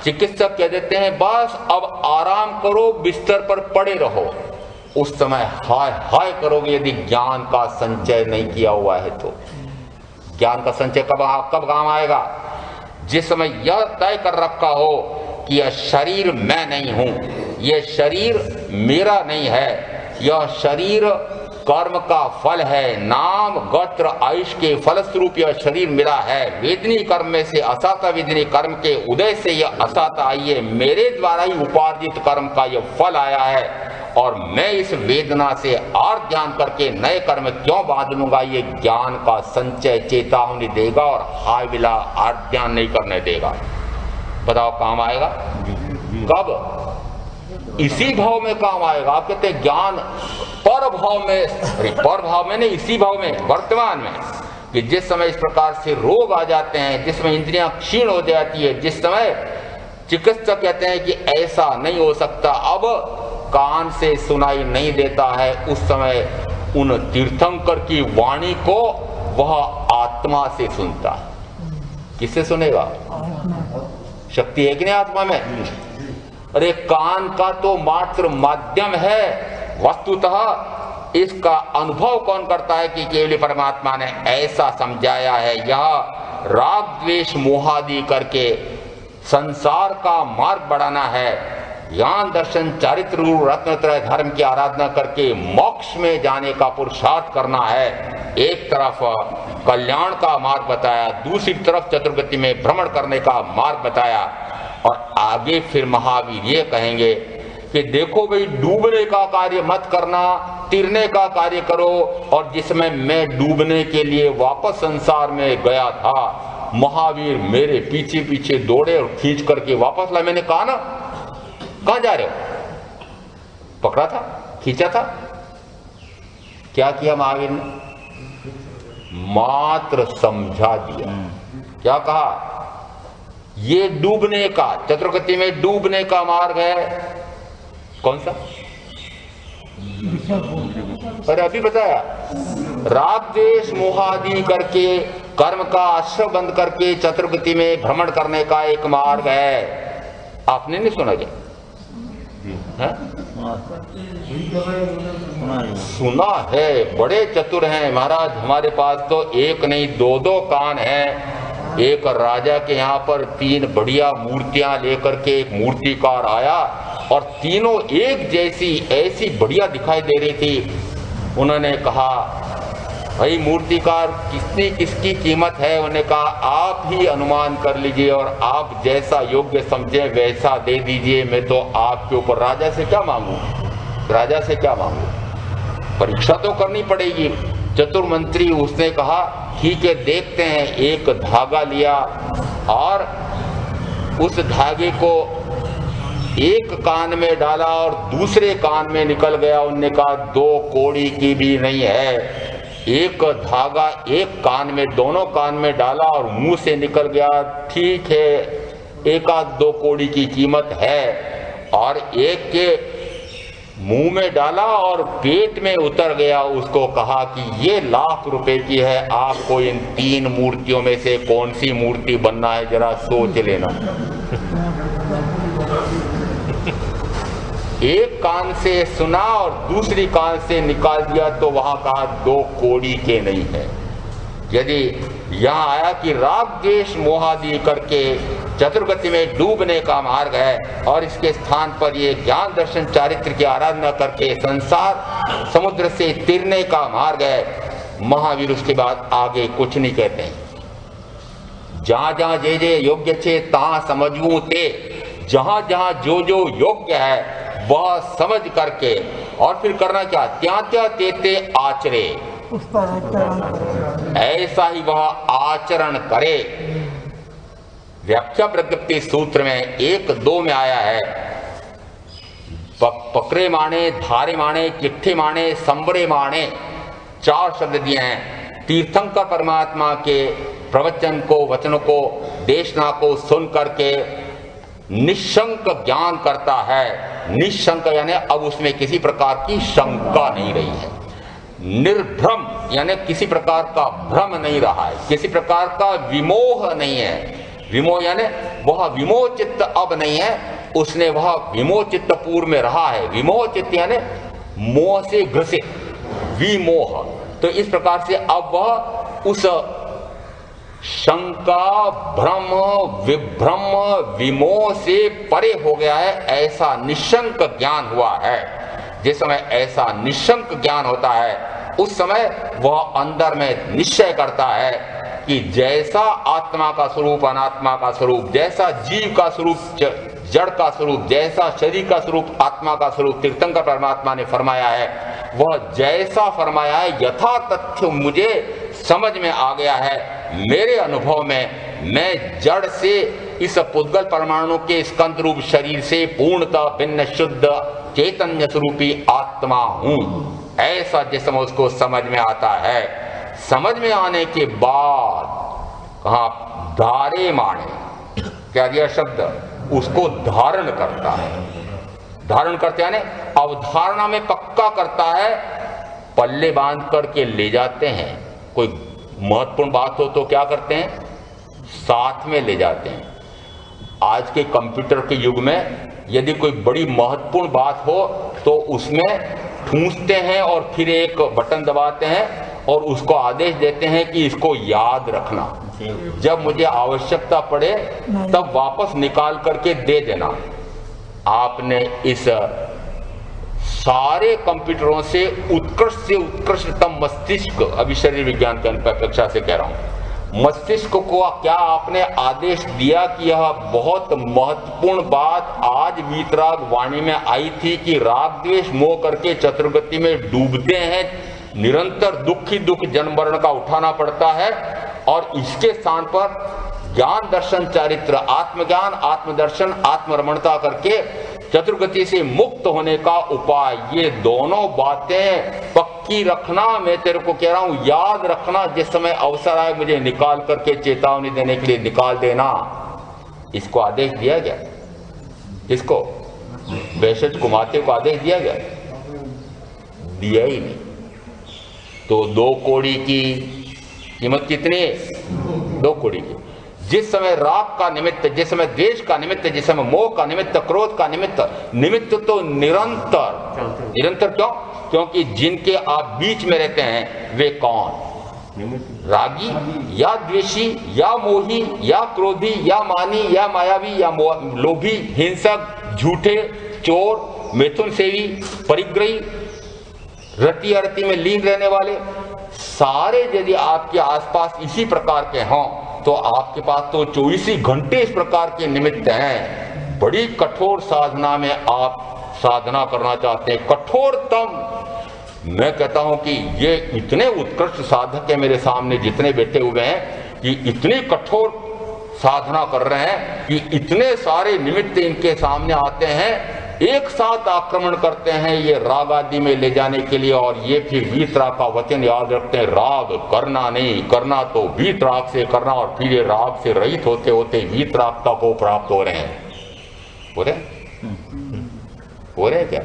चिकित्सक कह देते हैं बस अब आराम करो, बिस्तर पर पड़े रहो, उस समय हाय हाय करोगे यदि ज्ञान का संचय नहीं किया हुआ है तो। ज्ञान का संचय कब काम आएगा? जिस समय यह तय कर रखा हो कि यह शरीर मैं नहीं हूं, यह शरीर मेरा नहीं है, यह शरीर कर्म का फल है, नाम गोत्र आयुष के फलस्वरूप यह शरीर मेरा है, वेदनी कर्म में से असाता वेदनी कर्म के उदय से यह असाता आई है, मेरे द्वारा ही उपार्जित कर्म का यह फल आया है, और मैं इस वेदना से और ज्ञान करके नए कर्म क्यों बांध लूंगा? ये ज्ञान का संचय चेतावनी देगा और हाय बिला आज्ञान नहीं करने देगा। बताओ काम आएगा कब? इसी भाव में काम आएगा। आप कहते हैं ज्ञान पर भाव में, पर भाव में नहीं, इसी भाव में, वर्तमान में, कि जिस समय इस प्रकार से रोग आ जाते हैं, जिस समय इंद्रियां क्षीण हो जाती है, जिस समय चिकित्सक कहते हैं कि ऐसा नहीं हो सकता, अब कान से सुनाई नहीं देता है, उस समय उन तीर्थंकर की वाणी को वह आत्मा से सुनता है। किससे सुनेगा? शक्ति है कि नहीं आत्मा में? अरे कान का तो मात्र माध्यम है, वस्तुतः इसका अनुभव कौन करता है कि केवल परमात्मा ने ऐसा समझाया है। यह राग द्वेष मोहादि करके संसार का मार्ग बढ़ाना है, ज्ञान दर्शन चारित्र रत्नत्रय धर्म की आराधना करके मोक्ष में जाने का पुरुषार्थ करना है। एक तरफ कल्याण का मार्ग बताया, दूसरी तरफ चतुर्गति में भ्रमण करने का मार्ग बताया, और आगे फिर महावीर ये कहेंगे कि देखो भाई, डूबने का कार्य मत करना, तिरने का कार्य करो। और जिसमें मैं डूबने के लिए वापस संसार में गया था, महावीर मेरे पीछे पीछे दौड़े और खींच करके वापस लाए। मैंने कहा ना, कहां जा रहे हो? पकड़ा था, खींचा था, क्या किया महावीर ने? मात्र समझा दिया। क्या कहा? ये डूबने का, चतुर्गति में डूबने का मार्ग है। कौन सा? अरे अभी बताया, राग द्वेष मोहादि करके कर्म का आश्रय बंद करके चतुर्गति में भ्रमण करने का एक मार्ग है। आपने नहीं सुना क्या? सुना है, बड़े चतुर हैं महाराज। हमारे पास तो एक नहीं दो दो कान हैं। एक राजा के यहाँ पर 3 बढ़िया मूर्तियां लेकर के एक मूर्तिकार आया और तीनों एक जैसी ऐसी बढ़िया दिखाई दे रही थी। उन्होंने कहा, भाई मूर्तिकार किसकी किसकी कीमत है? उन्होंने कहा, आप ही अनुमान कर लीजिए और आप जैसा योग्य समझे वैसा दे दीजिए। मैं तो आपके ऊपर, राजा से क्या मांगू? राजा से क्या मांगू? परीक्षा तो करनी पड़ेगी। चतुर मंत्री, उसने कहा ठीक है देखते हैं। एक धागा लिया और उस धागे को एक कान में डाला और दूसरे कान में निकल गया। उनने कहा 2 कौड़ी की भी नहीं है। एक धागा एक कान में, दोनों कान में डाला और मुंह से निकल गया। ठीक है, 1-2 कौड़ी की कीमत है। और एक के मुंह में डाला और पेट में उतर गया। उसको कहा कि ये लाख रुपए की है, आपको इन 3 मूर्तियों में से कौन सी मूर्ति बनना है जरा सोच लेना। एक कान से सुना और दूसरी कान से निकाल दिया तो वहां कहा 2 कौड़ी के नहीं है। यदि यहाँ आया कि राग द्वेष मोहादि करके चतुर्गति में डूबने का मार्ग है और इसके स्थान पर ये ज्ञान दर्शन चारित्र की आराधना करके संसार समुद्र से तिरने का मार्ग है। महावीर उसके बाद आगे कुछ नहीं कहते हैं। जहां जहां जे जे योग्य छे तहां समझू ते, जहां जहां जो जो योग्य है वह समझ करके और फिर करना क्या? त्या त्या तेते आचरे, ऐसा ही वह आचरण करे। व्याख्या प्रज्ञप्ति सूत्र में 1-2 में आया है, पकड़े माने, धारे माने, चिट्ठे माने, संबरे माने, 4 शब्द दिए हैं। तीर्थंकर परमात्मा के प्रवचन को, वचनों को, देशना को सुन करके निशंक ज्ञान करता है। निशंक यानी अब उसमें किसी प्रकार की शंका नहीं रही है। निर्भ्रम यानी किसी प्रकार का भ्रम नहीं रहा है, किसी प्रकार का विमोह नहीं है। विमोह यानी वह विमोह चित्त अब नहीं है, उसने वह विमोह चित्त पूर्व में रहा है। विमोह चित्त यानी मोह से ग्रसित, विमोह। तो इस प्रकार से अब वह उस शंका, भ्रम, विभ्रम, विमोह से परे हो गया है। ऐसा निशंक ज्ञान हुआ है। जिस समय ऐसा निशंक ज्ञान होता है उस समय वह अंदर में निश्चय करता है कि जैसा आत्मा का स्वरूप अनात्मा का स्वरूप, जैसा जीव का स्वरूप जड़ का स्वरूप, जैसा शरीर का स्वरूप आत्मा का स्वरूप तीर्थंकर परमात्मा ने फरमाया है, वह जैसा फरमाया है यथा तथ्य मुझे समझ में आ गया है। मेरे अनुभव में मैं जड़ से इस पुद्गल परमाणु के स्कंद रूप शरीर से पूर्णतः भिन्न शुद्ध चैतन्य स्वरूपी आत्मा हूं। ऐसा जिस समय उसको समझ में आता है, समझ में आने के बाद कहा धारे माने, क्या दिया शब्द, उसको धारण करता है। धारण करते यानी अवधारणा में पक्का करता है। पल्ले बांध करके ले जाते हैं। कोई महत्वपूर्ण बात हो तो क्या करते हैं? साथ में ले जाते हैं। आज के कंप्यूटर के युग में यदि कोई बड़ी महत्वपूर्ण बात हो तो उसमें ठूंसते हैं और फिर एक बटन दबाते हैं और उसको आदेश देते हैं कि इसको याद रखना, जब मुझे आवश्यकता पड़े तब वापस निकाल करके दे देना। आपने इस सारे कंप्यूटरों से उत्कृष्टतम मस्तिष्क, अभी शरीर विज्ञान के अपेक्षा से कह रहा हूं, मस्तिष्क को क्या आपने आदेश दिया कि यह बहुत महत्वपूर्ण बात आज वीतराग वाणी में आई थी कि राग द्वेष मोह करके चतुर्गति में डूबते हैं, निरंतर दुख ही दुख जन्म मरण का उठाना पड़ता है, और इसके स्थान पर ज्ञान दर्शन चारित्र, आत्मज्ञान, आत्मदर्शन, आत्मरमणता करके चतुर्गति से मुक्त होने का उपाय, ये दोनों बातें पक्की रखना। मैं तेरे को कह रहा हूं, याद रखना। जिस समय अवसर आए मुझे निकाल करके चेतावनी देने के लिए निकाल देना। इसको आदेश दिया गया, इसको वैशज कुमाते को आदेश दिया गया, दिया ही नहीं। तो 2 कौड़ी की कीमत कितनी है? 2 कौड़ी की। जिस समय राग का निमित्त, जिस समय द्वेष का निमित्त, जिस समय मोह का निमित्त, क्रोध का निमित्त तो निरंतर क्यों? क्योंकि जिनके आप बीच में रहते हैं वे कौन? रागी या द्वेषी या मोही या क्रोधी या मानी या मायावी या लोभी, हिंसक, झूठे, चोर, मिथुन सेवी, परिग्रही, रति अरति में लीन रहने वाले सारे यदि आपके आसपास इसी प्रकार के हों तो आपके पास तो 24 घंटे इस प्रकार के निमित्त हैं। बड़ी कठोर साधना में आप साधना करना चाहते हैं, कठोरतम। मैं कहता हूं कि ये इतने उत्कृष्ट साधक है मेरे सामने जितने बैठे हुए हैं, कि इतनी कठोर साधना कर रहे हैं कि इतने सारे निमित्त इनके सामने आते हैं, एक साथ आक्रमण करते हैं ये राग आदि में ले जाने के लिए। और ये फिर वीतराग का वचन याद रखते हैं, राग करना नहीं, करना तो वीतराग से करना। और फिर ये राग से रहित होते होते वीतरागता को प्राप्त हो रहे हैं। हो रहे क्या?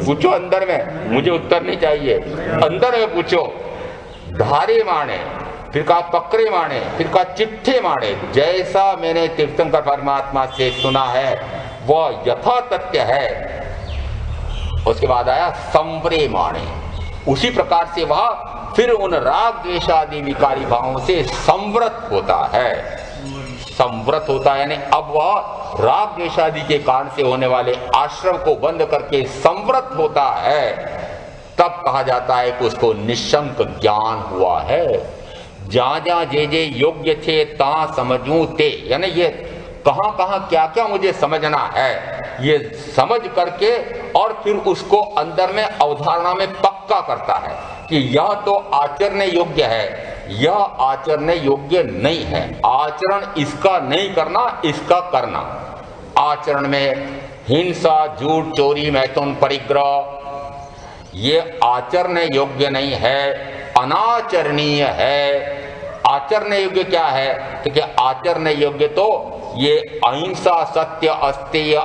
पूछो अंदर में, मुझे उत्तर नहीं चाहिए, अंदर में पूछो। धारे माने, फिर कहा पकड़े माने, फिर कहा चिट्ठे माने। जैसा मैंने तीर्थंकर परमात्मा से सुना है वह यथा तथ्य है। उसके बाद आया संवरे माने, उसी प्रकार से वह फिर उन राग द्वेष आदि विकारी भावों से संवृत होता है। संवृत होता है यानी अब वह राग द्वेष आदि के कारण से होने वाले आश्रम को बंद करके संवृत होता है। तब कहा जाता है कि उसको निशंक ज्ञान हुआ है। जहां जहां जे योग्य थे ता समझूं ते, यानी ये कहां कहां क्या क्या मुझे समझना है, ये समझ करके और फिर उसको अंदर में अवधारणा में पक्का करता है कि यह तो आचरण योग्य है, यह आचरण योग्य नहीं है। आचरण इसका नहीं करना, इसका करना। आचरण में हिंसा, झूठ, चोरी, मैथुन, परिग्रह ये आचरण योग्य नहीं है, अनाचरणीय है। आचरण योग्य क्या है? क्योंकि आचरण योग्य तो ये अहिंसा, सत्य, अस्तेय,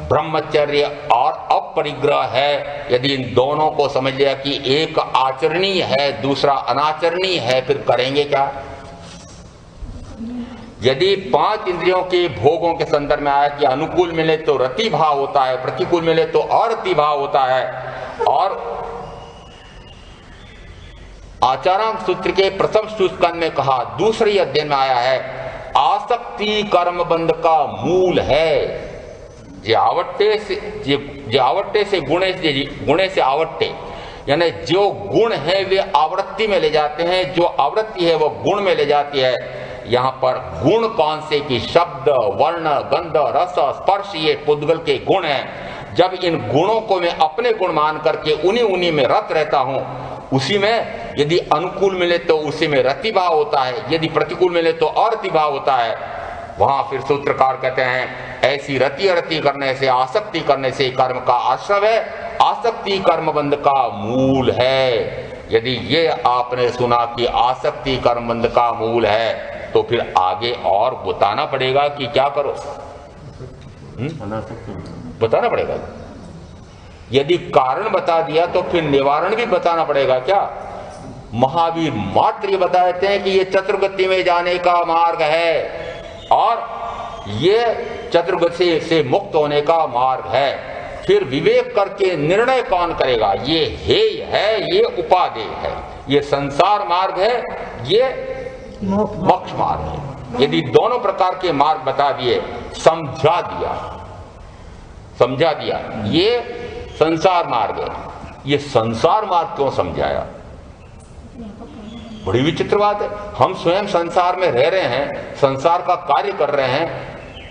ब्रह्मचर्य और अपरिग्रह है। यदि इन दोनों को समझ लिया कि एक आचरणीय है दूसरा अनाचरणीय है, फिर करेंगे क्या? यदि 5 इंद्रियों के भोगों के संदर्भ में आया कि अनुकूल मिले तो रति भाव होता है, प्रतिकूल मिले तो अरति भाव होता है। और आचारांक सूत्र के प्रथम स्कंद में कहा, दूसरे अध्ययन में आया है, आसक्ति कर्म बंध का मूल है। आवट्टे से गुणे से आवट्टे, यानी जो गुण है वे आवृत्ति में ले जाते हैं, जो आवृत्ति है वो गुण में ले जाती है। यहाँ पर गुण कौन से? कि शब्द, वर्ण, गंध, रस, स्पर्श ये पुद्गल के गुण हैं। जब इन गुणों को मैं अपने गुण मान करके उन्हीं में रत रहता हूं, उसी में यदि अनुकूल मिले तो उसी में रति भाव होता है, यदि प्रतिकूल मिले तो अरति भाव होता है। वहां फिर सूत्रकार कहते हैं, ऐसी रति अरति करने से, आसक्ति करने से कर्म का आश्रव है, आसक्ति कर्म बंध का मूल है। यदि ये आपने सुना कि आसक्ति कर्म बंध का मूल है, तो फिर आगे और बताना पड़ेगा कि क्या करो। बताना पड़ेगा। यदि कारण बता दिया तो फिर निवारण भी बताना पड़ेगा क्या? महावीर मात्र ये बताते हैं कि ये चतुर्गति में जाने का मार्ग है और ये चतुर्गति से मुक्त होने का मार्ग है। फिर विवेक करके निर्णय कौन करेगा? ये हेय है, ये उपादेय है, ये संसार मार्ग है, ये मोक्ष मार्ग है। यदि दोनों प्रकार के मार्ग बता दिए, समझा दिया ये संसार मार्ग है, ये संसार मार्ग क्यों समझाया? बड़ी विचित्र बात है। हम स्वयं संसार में रह रहे हैं, संसार का कार्य कर रहे हैं,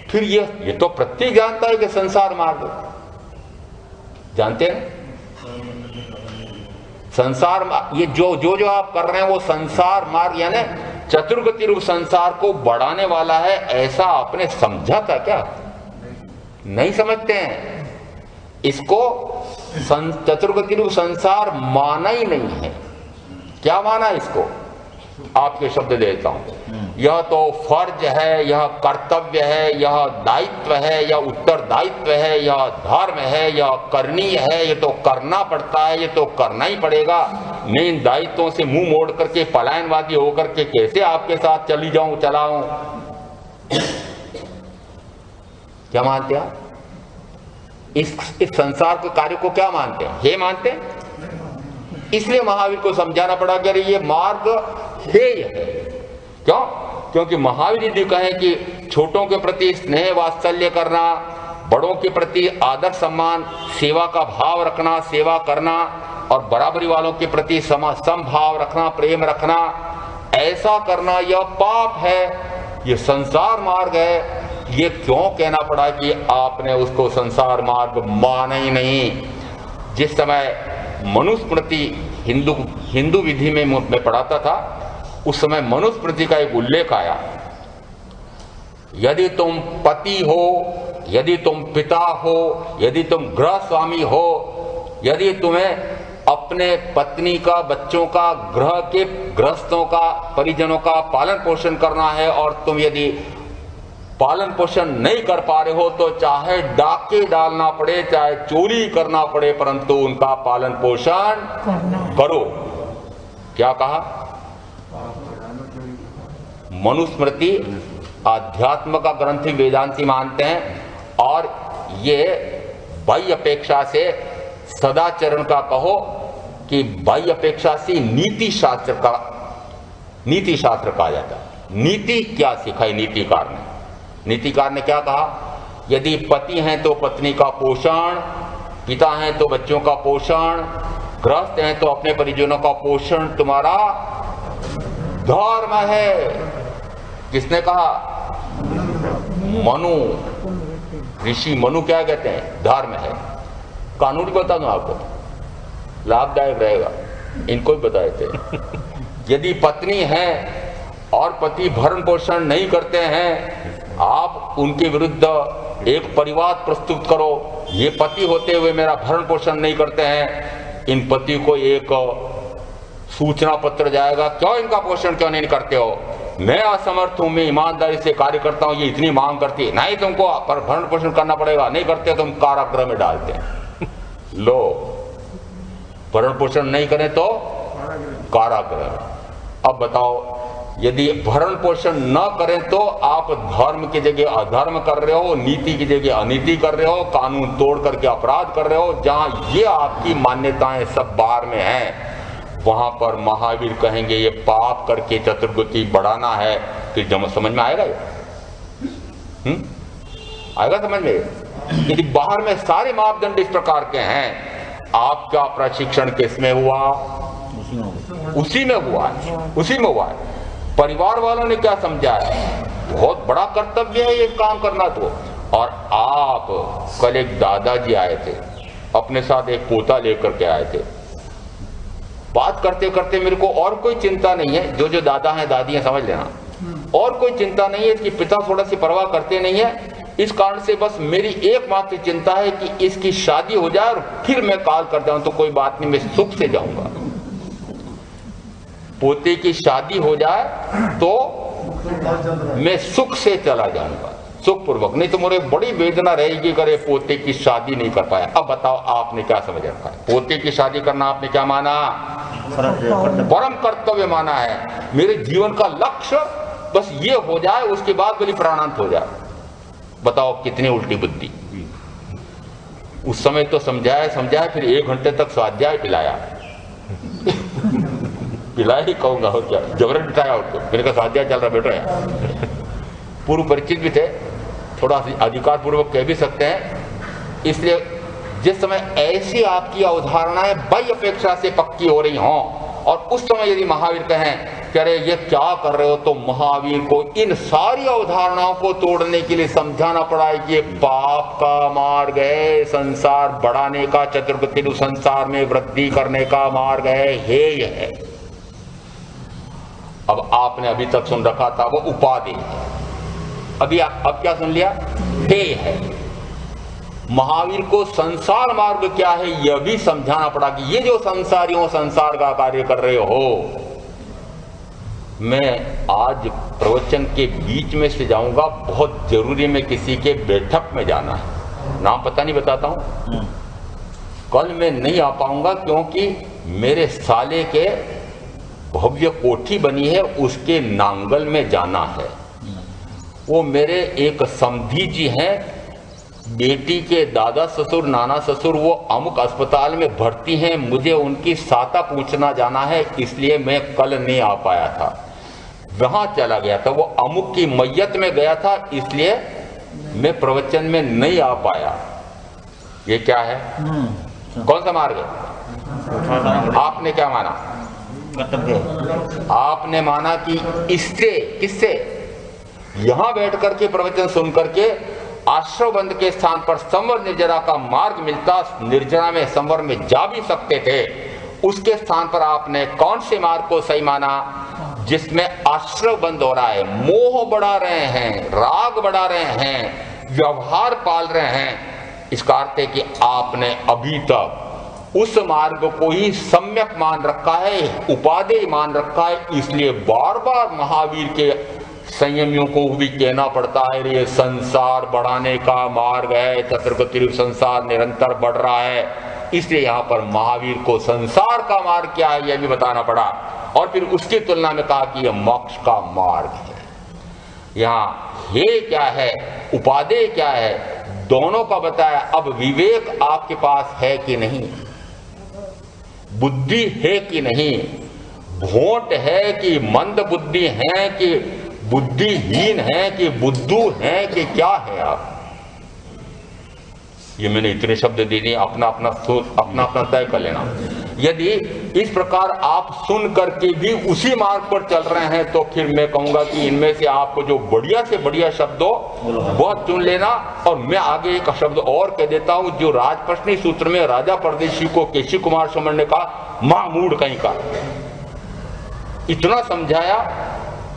फिर ये तो प्रत्येक जानता है कि संसार मार्ग है। जानते हैं संसार ये जो आप कर रहे हैं वो संसार मार्ग यानी चतुर्गति रूप संसार को बढ़ाने वाला है, ऐसा आपने समझा था क्या? नहीं समझते हैं। इसको चतुर्गति रूप संसार माना ही नहीं है। क्या माना इसको? आपके शब्द देता हूं, यह तो फर्ज है, यह कर्तव्य है, यह दायित्व है, यह उत्तरदायित्व है, यह धर्म है, यह करणीय है, ये तो करना पड़ता है, ये तो करना ही पड़ेगा। मैं इन दायित्वों से मुंह मोड़ करके पलायनवादी होकर के कैसे आपके साथ चलाऊं? क्या मानते हैं आप? इस संसार के कार्य को क्या मानते हैं? हे मानते हैं। इसलिए महावीर को समझाना पड़ा कि अरे ये मार्ग हेय है। क्यों? क्योंकि महावीर यदि कहें कि छोटों के प्रति स्नेह वात्सल्य करना, बड़ों के प्रति आदर सम्मान, सेवा का भाव रखना, सेवा करना और बराबरी वालों के प्रति समभाव रखना, प्रेम रखना, ऐसा करना यह पाप है, ये संसार मार्ग है। ये क्यों कहना पड़ा कि आपने उसको संसार मार्ग माना ही नहीं? जिस समय मनुस्मृति हिंदू विधि में मैं पढ़ाता था, उस समय मनुस्मृति का एक उल्लेख आया, यदि तुम पति हो, यदि तुम पिता हो, यदि तुम गृह स्वामी हो, यदि तुम्हें अपने पत्नी का, बच्चों का, गृह के गृहस्थों का, परिजनों का पालन पोषण करना है और तुम यदि पालन पोषण नहीं कर पा रहे हो तो चाहे डाके डालना पड़े, चाहे चोरी करना पड़े, परंतु उनका पालन पोषण करो। क्या कहा? मनुस्मृति आध्यात्म का ग्रंथ वेदांती मानते हैं और ये बाह्य अपेक्षा से सदाचरण का कहो कि बाह्य अपेक्षा से नीति शास्त्र कहा जाता है। नीति क्या सिखाई नीतिकार ने? नीतिकार ने क्या कहा? यदि पति हैं तो पत्नी का पोषण, पिता हैं तो बच्चों का पोषण, गृहस्थ हैं तो अपने परिजनों का पोषण तुम्हारा धर्म है। किसने कहा? मनु, ऋषि मनु क्या कहते हैं? धर्म है। कानून भी बता दूं आपको, लाभदायक रहेगा, इनको भी बताए थे। यदि पत्नी है और पति भरण पोषण नहीं करते हैं, आप उनके विरुद्ध एक परिवाद प्रस्तुत करो, ये पति होते हुए मेरा भरण पोषण नहीं करते हैं, इन पति को एक सूचना पत्र जाएगा, क्यों इनका पोषण क्यों नहीं करते हो? मैं असमर्थ हूं, मैं ईमानदारी से कार्य करता हूं, ये इतनी मांग करती है, नहीं तुमको भरण पोषण करना पड़ेगा, नहीं करते तुम कारागृह में डालते हैं। लो, भरण पोषण नहीं करें तो कारागृह। अब बताओ, यदि भरण पोषण न करें तो आप धर्म की जगह अधर्म कर रहे हो, नीति की जगह अनीति कर रहे हो, कानून तोड़ करके अपराध कर रहे हो। जहां ये आपकी मान्यताएं सब बाहर में हैं, वहां पर महावीर कहेंगे ये पाप करके चतुर्गति बढ़ाना है। फिर जब समझ में आएगा ये? आएगा समझ में? यदि बाहर में सारे मापदंड इस प्रकार के हैं, आपका प्रशिक्षण किसमें हुआ? उसी में हुआ है। परिवार वालों ने क्या समझा है? बहुत बड़ा कर्तव्य है ये काम करना तो। और आप कल एक दादाजी आए थे, अपने साथ एक पोता लेकर के आए थे। बात करते करते मेरे को और कोई चिंता नहीं है, जो दादा हैं दादी हैं समझ लेना, और कोई चिंता नहीं है कि पिता थोड़ा सी परवाह करते नहीं है। इस कारण से बस मेरी एकमात्र चिंता है कि इसकी शादी हो जाए और फिर मैं काल कर जाऊं तो कोई बात नहीं, मैं सुख से जाऊंगा। पोते की शादी हो जाए तो मैं सुख से चला जाऊंगा, सुख पूर्वक। नहीं तो मुझे बड़ी वेदना रहेगी अगर पोते की शादी नहीं कर पाया। अब बताओ आपने क्या समझ रखा है? पोते की शादी करना आपने क्या माना? परम कर्तव्य माना है। मेरे जीवन का लक्ष्य बस ये हो जाए, उसके बाद बलि प्राणांत हो जाए। बताओ कितनी उल्टी बुद्धि। उस समय तो समझाया, फिर 1 घंटे तक स्वाध्याय पिलाया। पिलाया ही कहूंगा और क्या, जबरन बिठाया उसको। मेरे का स्वाध्याय चल रहा, बैठो यहाँ। पूर्व परिचित भी थे, थोड़ा अधिकार पूर्वक कह भी सकते हैं। इसलिए जिस समय ऐसी आपकी अवधारणाएं बाह्य अपेक्षा से पक्की हो रही हों और उस समय यदि महावीर कहें कि अरे ये क्या कर रहे हो, तो महावीर को इन सारी अवधारणाओं को तोड़ने के लिए समझाना पड़ा है कि ये पाप का मार्ग है, संसार बढ़ाने का, चतुर्गति संसार में वृद्धि करने का मार्ग है, हेय है। अब आपने अभी तक सुन रखा था वो उपाधि, अब क्या सुन लिया? हेय है। महावीर को संसार मार्ग क्या है यह भी समझाना पड़ा कि ये जो संसारियों संसार का कार्य कर रहे हो। मैं आज प्रवचन के बीच में से जाऊंगा, बहुत जरूरी में किसी के बैठक में जाना है, नाम पता नहीं बताता हूं। कल मैं नहीं आ पाऊंगा क्योंकि मेरे साले के भव्य कोठी बनी है, उसके नांगल में जाना है। वो मेरे एक समधी जी हैं, बेटी के दादा ससुर नाना ससुर वो अमुक अस्पताल में भर्ती हैं, मुझे उनकी साता पूछना जाना है, इसलिए मैं कल नहीं आ पाया था। वहां चला गया था, वो अमुक की मैयत में गया था, इसलिए मैं प्रवचन में नहीं आ पाया। ये क्या है? कौन सा मार्ग है? आपने क्या माना? आपने माना कि इससे, किससे? यहां बैठ करके प्रवचन सुन करके आश्रम बंद के स्थान पर संवर निर्जरा का मार्ग मिलता, निर्जरा में संवर में जा भी सकते थे। उसके स्थान पर आपने कौन से मार्ग को सही माना? जिसमें आश्रम बंद हो रहा है, मोह बढ़ा रहे हैं, राग बढ़ा रहे हैं, व्यवहार पाल रहे हैं। इसका अर्थ है कि आपने अभी तक उस मार्ग को ही सम्यक मान रखा है, उपादेय मान रखा है। इसलिए बार बार महावीर के संयमियों को भी कहना पड़ता है, ये संसार बढ़ाने का मार्ग है, तत्रगति संसार निरंतर बढ़ रहा है। इसलिए यहाँ पर महावीर को संसार का मार्ग क्या है यह भी बताना पड़ा, और फिर उसकी तुलना में कहा कि यह मोक्ष का मार्ग है। यहाँ हे क्या है, उपादेय क्या है, दोनों का बताया। अब विवेक आपके पास है कि नहीं, बुद्धि है कि नहीं, भोट है कि मंद बुद्धि है कि बुद्धिहीन है कि बुद्धू है कि क्या है आप? ये मैंने इतने शब्द दे दिए, अपना अपना तय कर लेना। यदि इस प्रकार आप सुन करके भी उसी मार्ग पर चल रहे हैं तो फिर मैं कहूंगा कि इनमें से आपको जो बढ़िया से बढ़िया शब्द हो बहुत चुन लेना। और मैं आगे एक शब्द और कह देता हूं, जो राजप्रश्नी सूत्र में राजा परदेशी को केशी कुमार समण ने कहा, महामूढ़ कहीं का। इतना समझाया,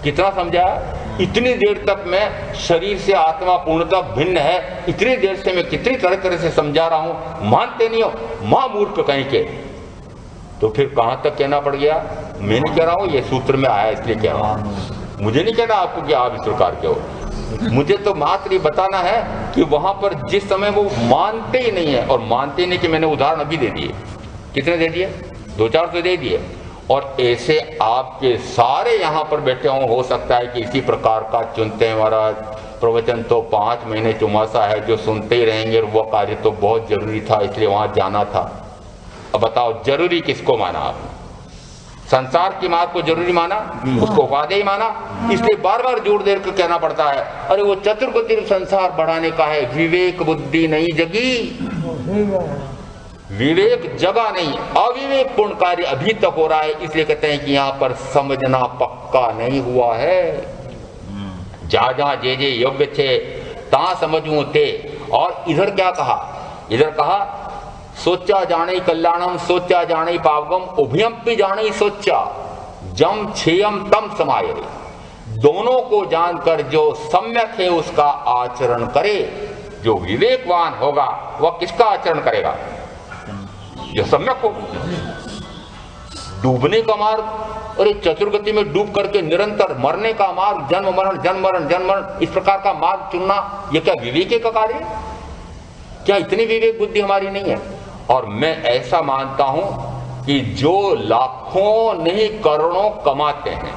कितना समझाया? इतनी देर तक मैं शरीर से आत्मा पूर्णतः भिन्न है, इतनी देर से मैं कितनी तरह से समझा रहा हूं, मानते नहीं हो, महामूर्ख कहीं के। तो फिर कहां तक कहना पड़ गया? मैं नहीं कह रहा हूं, ये सूत्र में आया इसलिए कह रहा हूं। मुझे नहीं कहना आपको कि आप इस प्रकार के हो, मुझे तो मात्र ये बताना है कि वहां पर जिस समय वो मानते ही नहीं है, और मानते ही नहीं कि मैंने उदाहरण अभी दे दिए, कितने दे दिए? 2-4 तो दे दिए। और ऐसे आपके सारे यहाँ पर बैठे हो सकता है कि इसी प्रकार का चुनते हैं, महाराज प्रवचन तो 5 महीने चुमासा है, जो सुनते ही रहेंगे, और वह कार्य तो बहुत जरूरी था इसलिए वहां जाना था। अब बताओ, जरूरी किसको माना आपने? संसार की मार्ग को जरूरी माना, उसको उपादेय माना। इसलिए बार बार जोर देकर के कहना पड़ता है, अरे वो चतुर्गति संसार बढ़ाने का है, विवेक बुद्धि नहीं जगी, विवेक जगा नहीं, अविवेक पूर्ण कार्य अभी तक हो रहा है। इसलिए कहते हैं कि यहाँ पर समझना पक्का नहीं हुआ है। जहां जहां जे योग्य थे ता समझू थे। और इधर क्या कहा? इधर कहा सोचा जाने कल्याणम, सोचा जाने पावगम, उभयम भी जाने सोचा, जम छेयम तम समाये। दोनों को जानकर जो सम्यक है उसका आचरण करे। जो विवेकवान होगा वह किसका आचरण करेगा? जो सम्यक हो। डूबने का मार्ग, और एक चतुर्गति में डूब करके निरंतर मरने का मार्ग, जन्म मरण जन्म मरण जन्म मरण, इस प्रकार का मार्ग चुनना, यह क्या विवेक का कार्य है? क्या इतनी विवेक बुद्धि हमारी नहीं है? और मैं ऐसा मानता हूं कि जो लाखों नहीं करोड़ों कमाते हैं,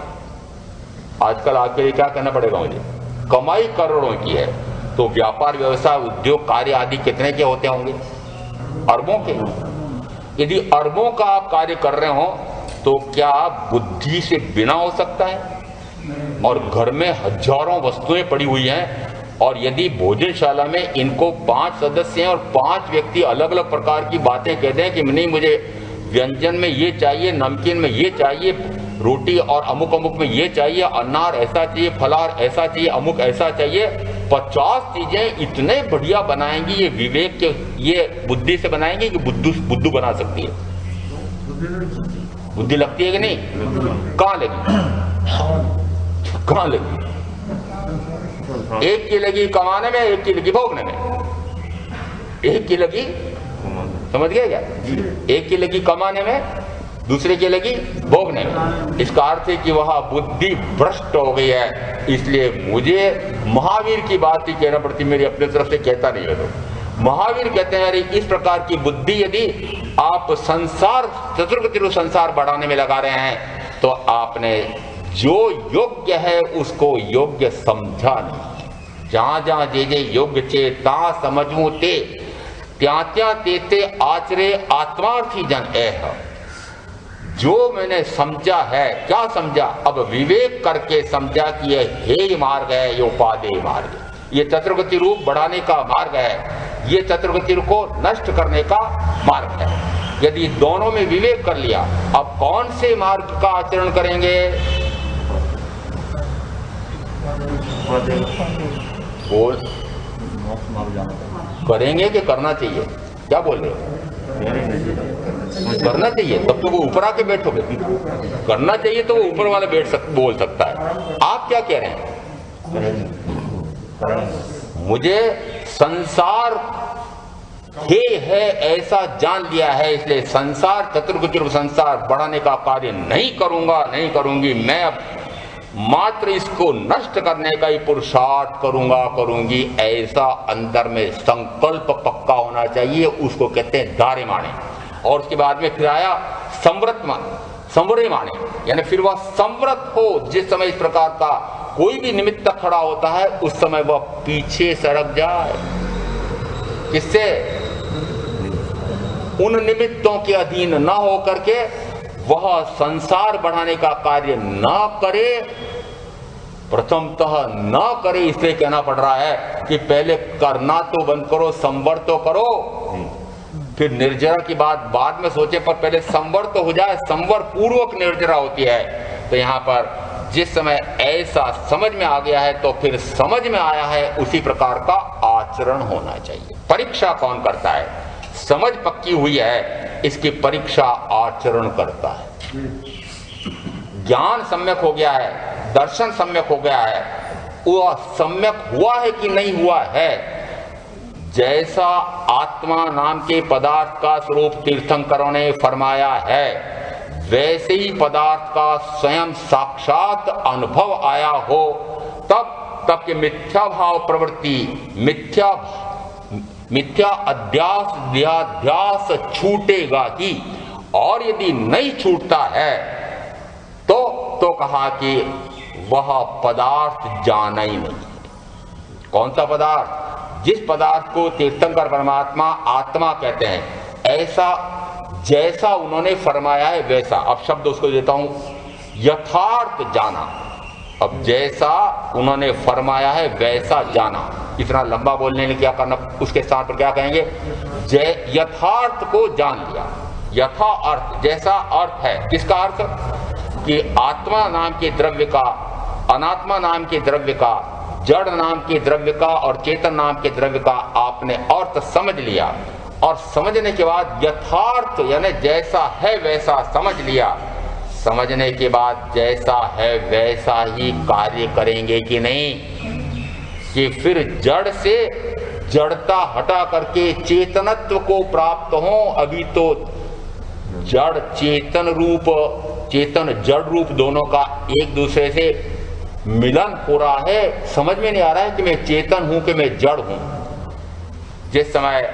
आजकल आपके लिए क्या कहना पड़ेगा मुझे, कमाई करोड़ों की है, तो व्यापार व्यवसाय उद्योग कार्य आदि कितने के होते होंगे? अरबों के। यदि अरबों का आप कार्य कर रहे हो तो क्या बुद्धि से बिना हो सकता है? और घर में हजारों वस्तुएं पड़ी हुई हैं, और यदि भोजनशाला में इनको 5 सदस्य हैं और 5 व्यक्ति अलग अलग प्रकार की बातें कहते हैं कि नहीं मुझे व्यंजन में ये चाहिए, नमकीन में ये चाहिए, रोटी और अमुक अमुक में ये चाहिए, अनार ऐसा चाहिए, फलार ऐसा चाहिए, अमुक ऐसा चाहिए, 50 चीजें इतने बढ़िया बनाएंगी, ये विवेक के, ये बुद्धि से बनाएंगी कि बुद्धू बना सकती है? बुद्धि लगती है कि नहीं? कहां लगी? कहां लगी? एक की लगी कमाने में, एक की लगी भोगने में। एक की लगी, समझ गए क्या? एक की लगी कमाने में, दूसरे की लगी भोगने में। इसका अर्थ है कि वह बुद्धि भ्रष्ट हो गई है। इसलिए मुझे महावीर की बात ही कहना पड़ती, मेरी अपनी तरफ से कहता नहीं है। तो महावीर कहते हैं अरे इस प्रकार की बुद्धि यदि आप संसार, चतुर्गति संसार बढ़ाने में लगा रहे हैं तो आपने जो योग्य है उसको योग्य समझा नहीं। जहां जहां जे जे योग्य चे ता समझू ते, त्या त्या तेते आचरे आत्मार्थी जन एह। जो मैंने समझा है, क्या समझा? अब विवेक करके समझा कि यह हेय मार्ग है, ये उपादेय मार्ग है, ये चतुर्गति रूप बढ़ाने का मार्ग है, ये चतुर्गति को नष्ट करने का मार्ग है। यदि दोनों में विवेक कर लिया, अब कौन से मार्ग का आचरण करेंगे? बोल करेंगे कि करना चाहिए? क्या बोल रहे हो? करना चाहिए, तब तो वो ऊपर आके बैठोगे। करना चाहिए तो वो ऊपर वाला बोल सकता है। आप क्या कह रहे हैं? मुझे संसार हे है ऐसा जान लिया है, इसलिए संसार, चतुर्गति संसार बढ़ाने का कार्य नहीं करूंगा, नहीं करूंगी। मैं अब मात्र इसको नष्ट करने का ही पुरुषार्थ करूंगी। ऐसा अंदर में संकल्प पक्का होना चाहिए, उसको कहते हैं धार्यमाणे। और उसके बाद में फिर आया संवरयमाणे, यानी फिर वह संवृत हो। जिस समय इस प्रकार का कोई भी निमित्त खड़ा होता है उस समय वह पीछे सरक जाए। किससे? उन निमित्तों के अधीन न हो करके वह संसार बढ़ाने का कार्य न करे, प्रथमतः न करे। इसलिए कहना पड़ रहा है कि पहले करना तो बंद करो, संवर तो करो, फिर निर्जरा की बात बाद में सोचे, पर पहले संवर तो हो जाए। संवर पूर्वक निर्जरा होती है। तो यहाँ पर जिस समय ऐसा समझ में आ गया है तो फिर समझ में आया है उसी प्रकार का आचरण होना चाहिए। परीक्षा कौन करता है? समझ पक्की हुई है, इसकी परीक्षा आचरण करता है। ज्ञान सम्यक हो गया है, दर्शन सम्यक हो गया है, वह सम्यक हुआ है कि नहीं हुआ है। जैसा आत्मा नाम के पदार्थ का स्वरूप तीर्थंकरों ने फरमाया है, वैसे ही पदार्थ का स्वयं साक्षात अनुभव आया हो, तब के मिथ्या भाव प्रवृत्ति, मिथ्या अध्यास छूटेगा ही। और यदि नहीं छूटता है तो कहा कि वह पदार्थ जाना ही नहीं। कौन सा पदार्थ? जिस पदार्थ को तीर्थंकर परमात्मा आत्मा कहते हैं, ऐसा जैसा उन्होंने फरमाया है वैसा। अब शब्द उसको देता हूं, यथार्थ जाना। अब जैसा उन्होंने फरमाया है वैसा जाना। इतना लंबा बोलने में क्या करना, उसके स्थान पर क्या कहेंगे? यथार्थ को जान लिया। यथा अर्थ, जैसा अर्थ है। किसका अर्थ? कि आत्मा नाम के द्रव्य का, अनात्मा नाम के द्रव्य का, जड़ नाम के द्रव्य का और चेतन नाम के द्रव्य का आपने अर्थ समझ लिया। और समझने के बाद यथार्थ यानी जैसा है वैसा समझ लिया। समझने के बाद जैसा है वैसा ही कार्य करेंगे कि नहीं? कि फिर जड़ से जड़ता हटा करके चेतनत्व को प्राप्त हो। अभी तो जड़ चेतन रूप, चेतन जड़ रूप दोनों का एक दूसरे से मिलन हो रहा है। समझ में नहीं आ रहा है कि मैं चेतन हूं कि मैं जड़ हूं। जिस समय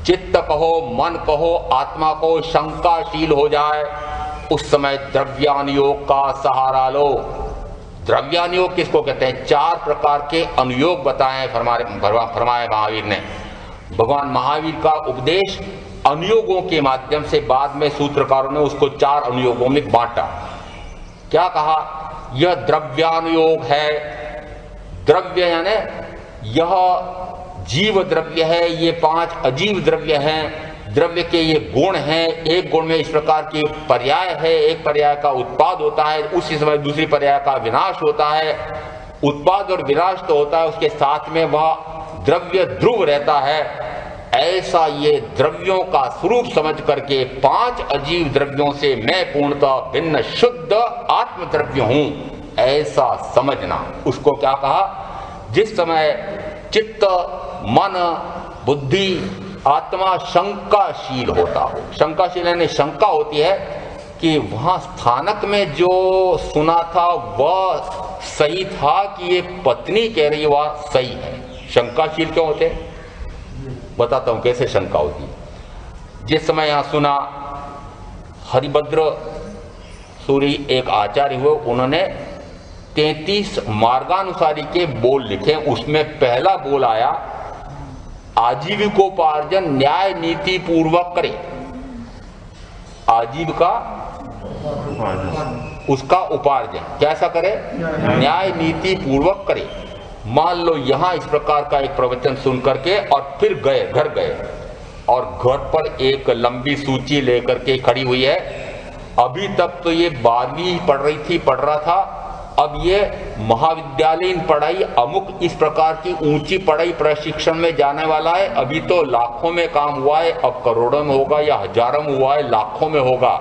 चित्त कहो, मन कहो, आत्मा को शंकाशील हो जाए, उस समय द्रव्यानुयोग का सहारा लो। द्रव्यानुयोग किसको कहते हैं? 4 प्रकार के अनुयोग बताए फरमाए महावीर ने। भगवान महावीर का उपदेश अनुयोगों के माध्यम से, बाद में सूत्रकारों ने उसको 4 अनुयोगों में बांटा। क्या कहा? यह द्रव्यानुयोग है। द्रव्य यानी यह जीव द्रव्य है, ये 5 अजीव द्रव्य हैं। द्रव्य के ये गुण हैं। एक गुण में इस प्रकार के पर्याय है, एक पर्याय का उत्पाद होता है, उसी समय दूसरी पर्याय का विनाश होता है। उत्पाद और विनाश तो होता है, उसके साथ में वह द्रव्य ध्रुव रहता है। ऐसा ये द्रव्यों का स्वरूप समझ करके 5 अजीव द्रव्यों से मैं पूर्णतः भिन्न शुद्ध आत्म द्रव्य हूं, ऐसा समझना। उसको क्या कहा? जिस समय चित्त, मन, बुद्धि आत्मा शंकाशील होता हो। शंकाशील यानी शंका होती है कि वहां स्थानक में जो सुना था वह सही था कि ये पत्नी कह रही वह सही है। शंकाशील क्यों होते हैं बताता हूं कैसे शंका होती है। जिस समय यहां सुना हरिभद्र सूरी एक आचार्य हुए, उन्होंने 33 मार्गानुसारी के बोल लिखे। उसमें पहला बोल आया आजीविकोपार्जन न्याय नीति पूर्वक करे। आजीविका उसका उपार्जन कैसा करे? न्याय नीति पूर्वक करे। मान लो यहां इस प्रकार का एक प्रवचन सुन करके और फिर घर गए और घर पर एक लंबी सूची लेकर के खड़ी हुई है। अभी तक तो ये 12वीं पढ़ रहा था, अब ये महाविद्यालयीन पढ़ाई अमुक इस प्रकार की ऊंची पढ़ाई प्रशिक्षण में जाने वाला है। अभी तो लाखों में काम हुआ है, अब करोड़ों में होगा या हजारों में हुआ है, लाखों में होगा।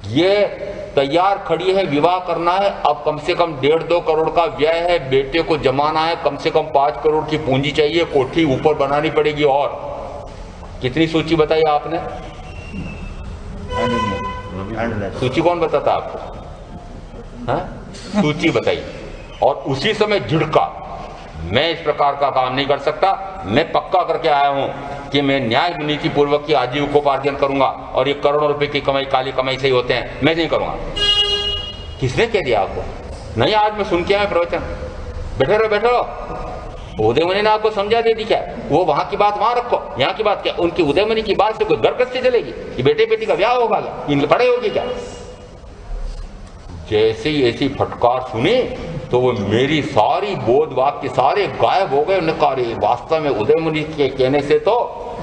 ये तैयार खड़ी है, विवाह करना है। अब कम से कम 1.5-2 करोड़ का व्यय है, बेटे को जमाना है, कम से कम 5 करोड़ की पूंजी चाहिए, कोठी ऊपर बनानी पड़ेगी। और कितनी सूची बताई आपने? सूची कौन बताता आपको? सूची बताई। और उसी समय झिड़का, मैं इस प्रकार का काम नहीं कर सकता, मैं पक्का करके आया हूं कि मैं न्याय नीति पूर्वक की आजीविकोपार्जन करूंगा और ये करोड़ों रुपए की कमाई काली कमाई से ही होते हैं, मैं नहीं करूंगा। किसने कह दिया आपको? नहीं, आज मैं सुन के आया प्रवचन। बैठे रहो। उदयमणि ने आपको समझा दे दी क्या? वो वहां की बात वहां रखो, यहाँ की बात क्या? उनकी उदयमणि की बात से कोई घर कैसे चलेगी? ये बेटे बेटी का ब्याह होगा क्या? इनकी पढ़ाई होगी क्या? जैसे ही ऐसी फटकार सुनी तो वो मेरी सारी बोध वाक्य सारे गायब हो गए। उन्होंने कहा वास्तव में उदयमुनि के कहने से तो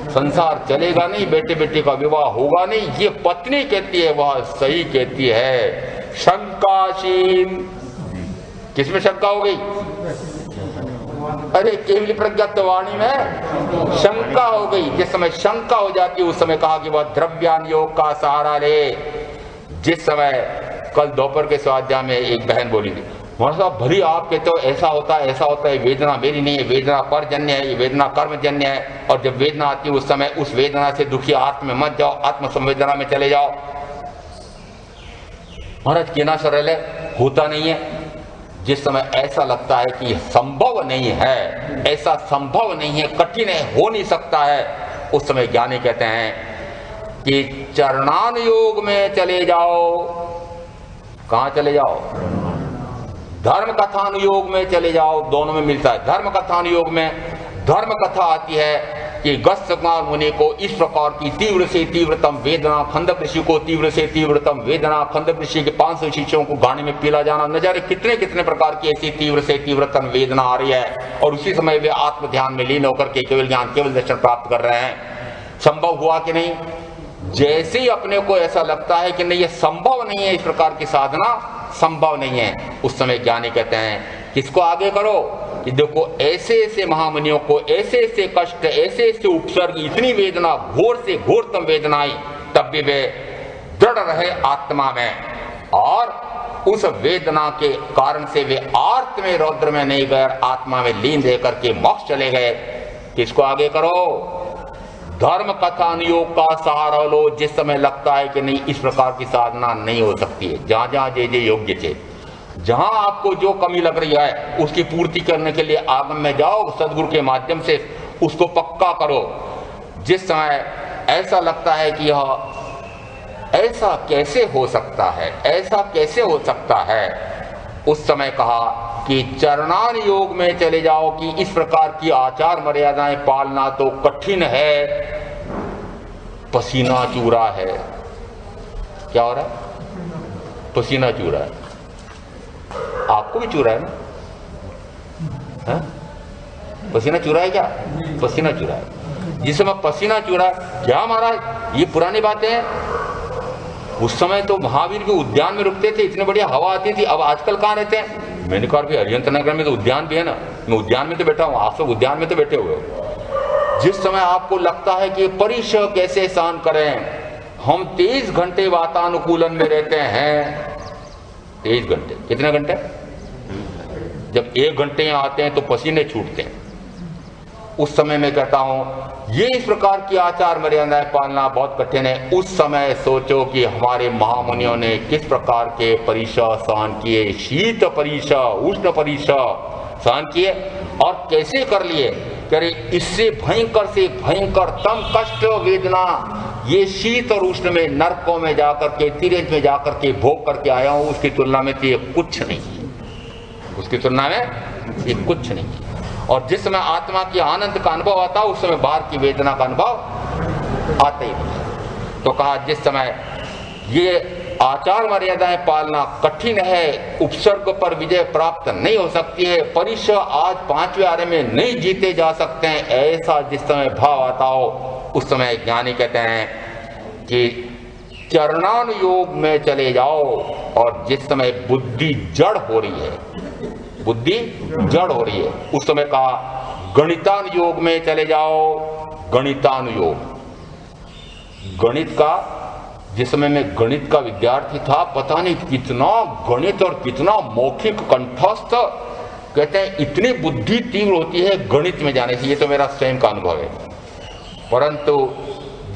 संसार चलेगा नहीं, बेटे बेटी का विवाह होगा नहीं। ये पत्नी कहती है वह सही कहती है। शंकाशील, किसमें शंका हो गई? अरे केवली प्रज्ञात वाणी में शंका हो गई। जिस समय शंका हो जाती है उस समय कहा कि वह द्रव्यान योग का सहारा ले। जिस समय कल दोपहर के स्वाध्याय में एक बहन बोली थी, महाराज साहब भली आप कहते हो ऐसा होता है, वेदना मेरी नहीं है, वेदना परजन्य है, ये वेदना कर्मजन्य है। और जब वेदना आती है उस समय उस वेदना से दुखी आत्म में मत जाओ, आत्म संवेदना में चले जाओ। महाराज कहना सरल है, होता नहीं है। जिस समय ऐसा लगता है कि संभव नहीं है, ऐसा संभव नहीं है, कठिन है, हो नहीं सकता है, उस समय ज्ञानी कहते हैं कि चरणान योग में चले जाओ। कहां चले जाओ? धर्म कथानुयोग में चले जाओ। दोनों में मिलता है। धर्म कथानुयोग में धर्म कथा आती है कि गस्त्य कुमार मुनि को इस प्रकार की तीव्र से तीव्रतम वेदना, खंडक ऋषि को तीव्र से तीव्रतम वेदना, खंडक ऋषि के 500 शिष्यों को गाने में पीला जाना, न जाने कितने कितने प्रकार की ऐसी तीव्र से तीव्रतम वेदना आ रही है। और उसी समय वे आत्म ध्यान में लीन होकर के केवल ज्ञान, केवल दर्शन प्राप्त कर रहे हैं। संभव हुआ कि नहीं? जैसे ही अपने को ऐसा लगता है कि नहीं ये संभव नहीं है, इस प्रकार की साधना संभव नहीं है, उस समय ज्ञानी कहते हैं किसको आगे करो कि देखो ऐसे ऐसे महामुनियों को ऐसे ऐसे कष्ट, ऐसे ऐसे उपसर्ग, इतनी वेदना, घोर से घोरतम वेदनाएं, तब भी वे दृढ़ रहे आत्मा में। और उस वेदना के कारण से वे आर्त में रौद्र में नहीं गए, आत्मा में लीन रह करके मोक्ष चले गए। किसको आगे करो? धर्म कथा अनुयोग का सहारा लो। जिस समय लगता है कि नहीं इस प्रकार की साधना नहीं हो सकती है, जहां जहां जे योग्य थे, जहां आपको जो कमी लग रही है उसकी पूर्ति करने के लिए आगम में जाओ, सदगुरु के माध्यम से उसको पक्का करो। जिस समय ऐसा लगता है कि यह ऐसा कैसे हो सकता है, ऐसा कैसे हो सकता है, उस समय कहा कि चरणान योग में चले जाओ कि इस प्रकार की आचार मर्यादाएं पालना तो कठिन है, पसीना चू रहा है। क्या हो रहा है? पसीना चू रहा है। आपको भी चू रहा है ना? पसीना चू रहा है क्या? पसीना चू रहा है। जिस समय पसीना चू रहा है, क्या महाराज ये पुरानी बातें हैं? उस समय तो महावीर के उद्यान में रुकते थे, इतनी बढ़िया हवा आती थी। अब आजकल कहाँ रहते हैं? मैंने कहा भी हरियंत नगर में तो उद्यान भी है ना, मैं उद्यान में तो बैठा हूँ, आप सब उद्यान में तो बैठे हुए हो। जिस समय आपको लगता है कि परिश्रम कैसे सहन करें, हम 23 घंटे वातानुकूलन में रहते हैं। 23 घंटे, कितने घंटे? जब 1 घंटे यहाँ आते हैं तो पसीने छूटते हैं। उस समय मैं कहता हूं ये इस प्रकार की आचार मर्यादाएं पालना बहुत कठिन है। उस समय सोचो कि हमारे महामुनियों ने किस प्रकार के परीक्षा सहन किए, शीत परीक्षा, उष्ण परीक्षा सहन किए और कैसे कर लिए। करे इससे भयंकर से भयंकरतम कष्ट वेदना ये शीत और उष्ण में नरकों में जाकर के, तिरंज में जाकर के भोग करके आया हूं, उसकी तुलना में तो ये कुछ नहीं, उसकी तुलना में ये कुछ नहीं। और जिस समय आत्मा की आनंद का अनुभव आता उस समय बाहर की वेदना का अनुभव आता ही नहीं। तो कहा जिस समय ये आचार मर्यादाएं पालना कठिन है, उपसर्ग पर विजय प्राप्त नहीं हो सकती है, परिश्रम आज 5वें आरे में नहीं जीते जा सकते हैं, ऐसा जिस समय भाव आता हो उस समय ज्ञानी कहते हैं कि चरणानुयोग में चले जाओ। और जिस समय बुद्धि जड़ हो रही है, बुद्धि जड़ हो रही है, उस समय कहा गणितानुयोग में चले जाओ। गणितानुयोग, गणित का, जिस समय मैं गणित का विद्यार्थी था, पता नहीं कितना गणित और कितना मौखिक कंठस्थ, कहते हैं इतनी बुद्धि तीव्र होती है गणित में जाने से। ये तो मेरा स्वयं का अनुभव है। परंतु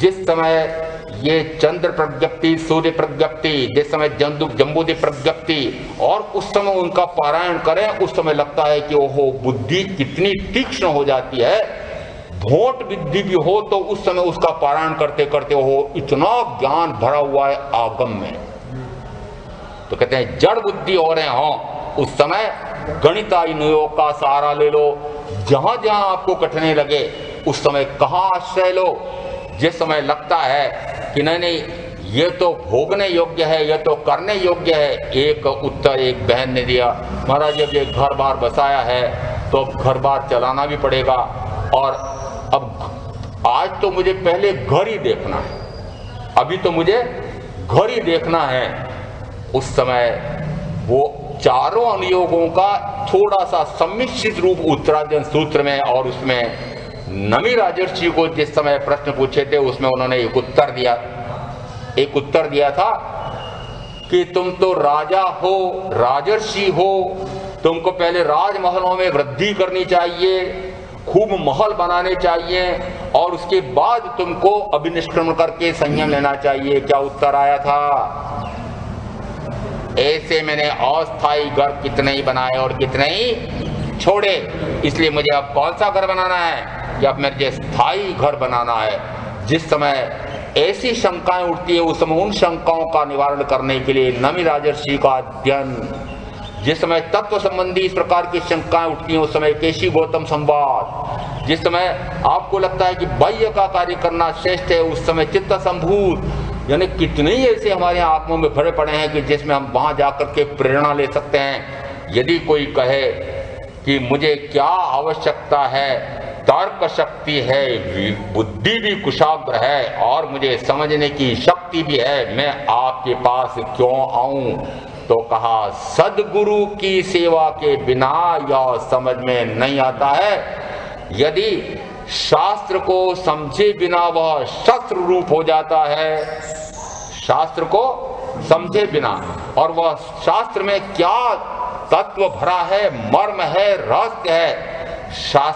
जिस समय ये चंद्र प्रज्ञप्ति, सूर्य प्रज्ञप्ति, जिस समय जम्बूद्वीप प्रज्ञप्ति और उस समय उनका पारायण करें, उस समय लगता है कि ओहो बुद्धि कितनी तीक्ष्ण हो जाती है। भोट बुद्धि भी हो तो उस समय उसका पारायण करते करते ओहो इतना ज्ञान भरा हुआ है आगम में। तो कहते हैं जड़ बुद्धि हो रहे हो उस समय गणितानुयोग का सहारा ले लो। जहां जहां आपको कठिनाई लगे उस समय कहां आश्रय लो। जिस समय लगता है कि नहीं ये तो भोगने योग्य है, ये तो करने योग्य है। एक उत्तर एक बहन ने दिया, महाराज जब ये घर बार बसाया है तो घर बार चलाना भी पड़ेगा और अब आज तो मुझे पहले घर ही देखना है, अभी तो मुझे घर ही देखना है। उस समय वो चारों अनुयोगों का थोड़ा सा सम्मिश्रित रूप उत्तरार्जन सूत्र में, और उसमें नमी राजर्षि को जिस समय प्रश्न पूछे थे उसमें उन्होंने एक उत्तर दिया था कि तुम तो राजा हो, राजर्षि हो, तुमको पहले राजमहलों में वृद्धि करनी चाहिए, खूब महल बनाने चाहिए और उसके बाद तुमको अभिनिष्क्रमण करके संयम लेना चाहिए। क्या उत्तर आया था? ऐसे मैंने अस्थायी घर कितने ही बनाए और कितने ही छोड़े, इसलिए मुझे अब कौन सा घर बनाना है कि अब मुझे स्थायी घर बनाना है। जिस समय ऐसी शंकाएं उठती है उस समय उन शंकाओं का निवारण करने के लिए नमी राजर्षि का अध्ययन, जिस समय तत्व संबंधी इस प्रकार की शंकाएं उठती हैं उस समय केशी गौतम संवाद, जिस समय आपको लगता है कि बाह्य का कार्य करना श्रेष्ठ है उस समय चित्त संभूत, यानी कितने ही ऐसे हमारे आत्मों में भरे पड़े हैं कि जिसमें हम वहां जाकर के प्रेरणा ले सकते हैं। यदि कोई कहे कि मुझे क्या आवश्यकता है, तर्क शक्ति है, बुद्धि भी कुशाग्र है और मुझे समझने की शक्ति भी है, मैं आपके पास क्यों आऊं? तो कहा सदगुरु की सेवा के बिना यह समझ में नहीं आता है। यदि शास्त्र को समझे बिना वह शस्त्र रूप हो जाता है, शास्त्र को समझे बिना, और वह शास्त्र में क्या तत्व भरा है, मर्म है, रहस्य है, शास्त्र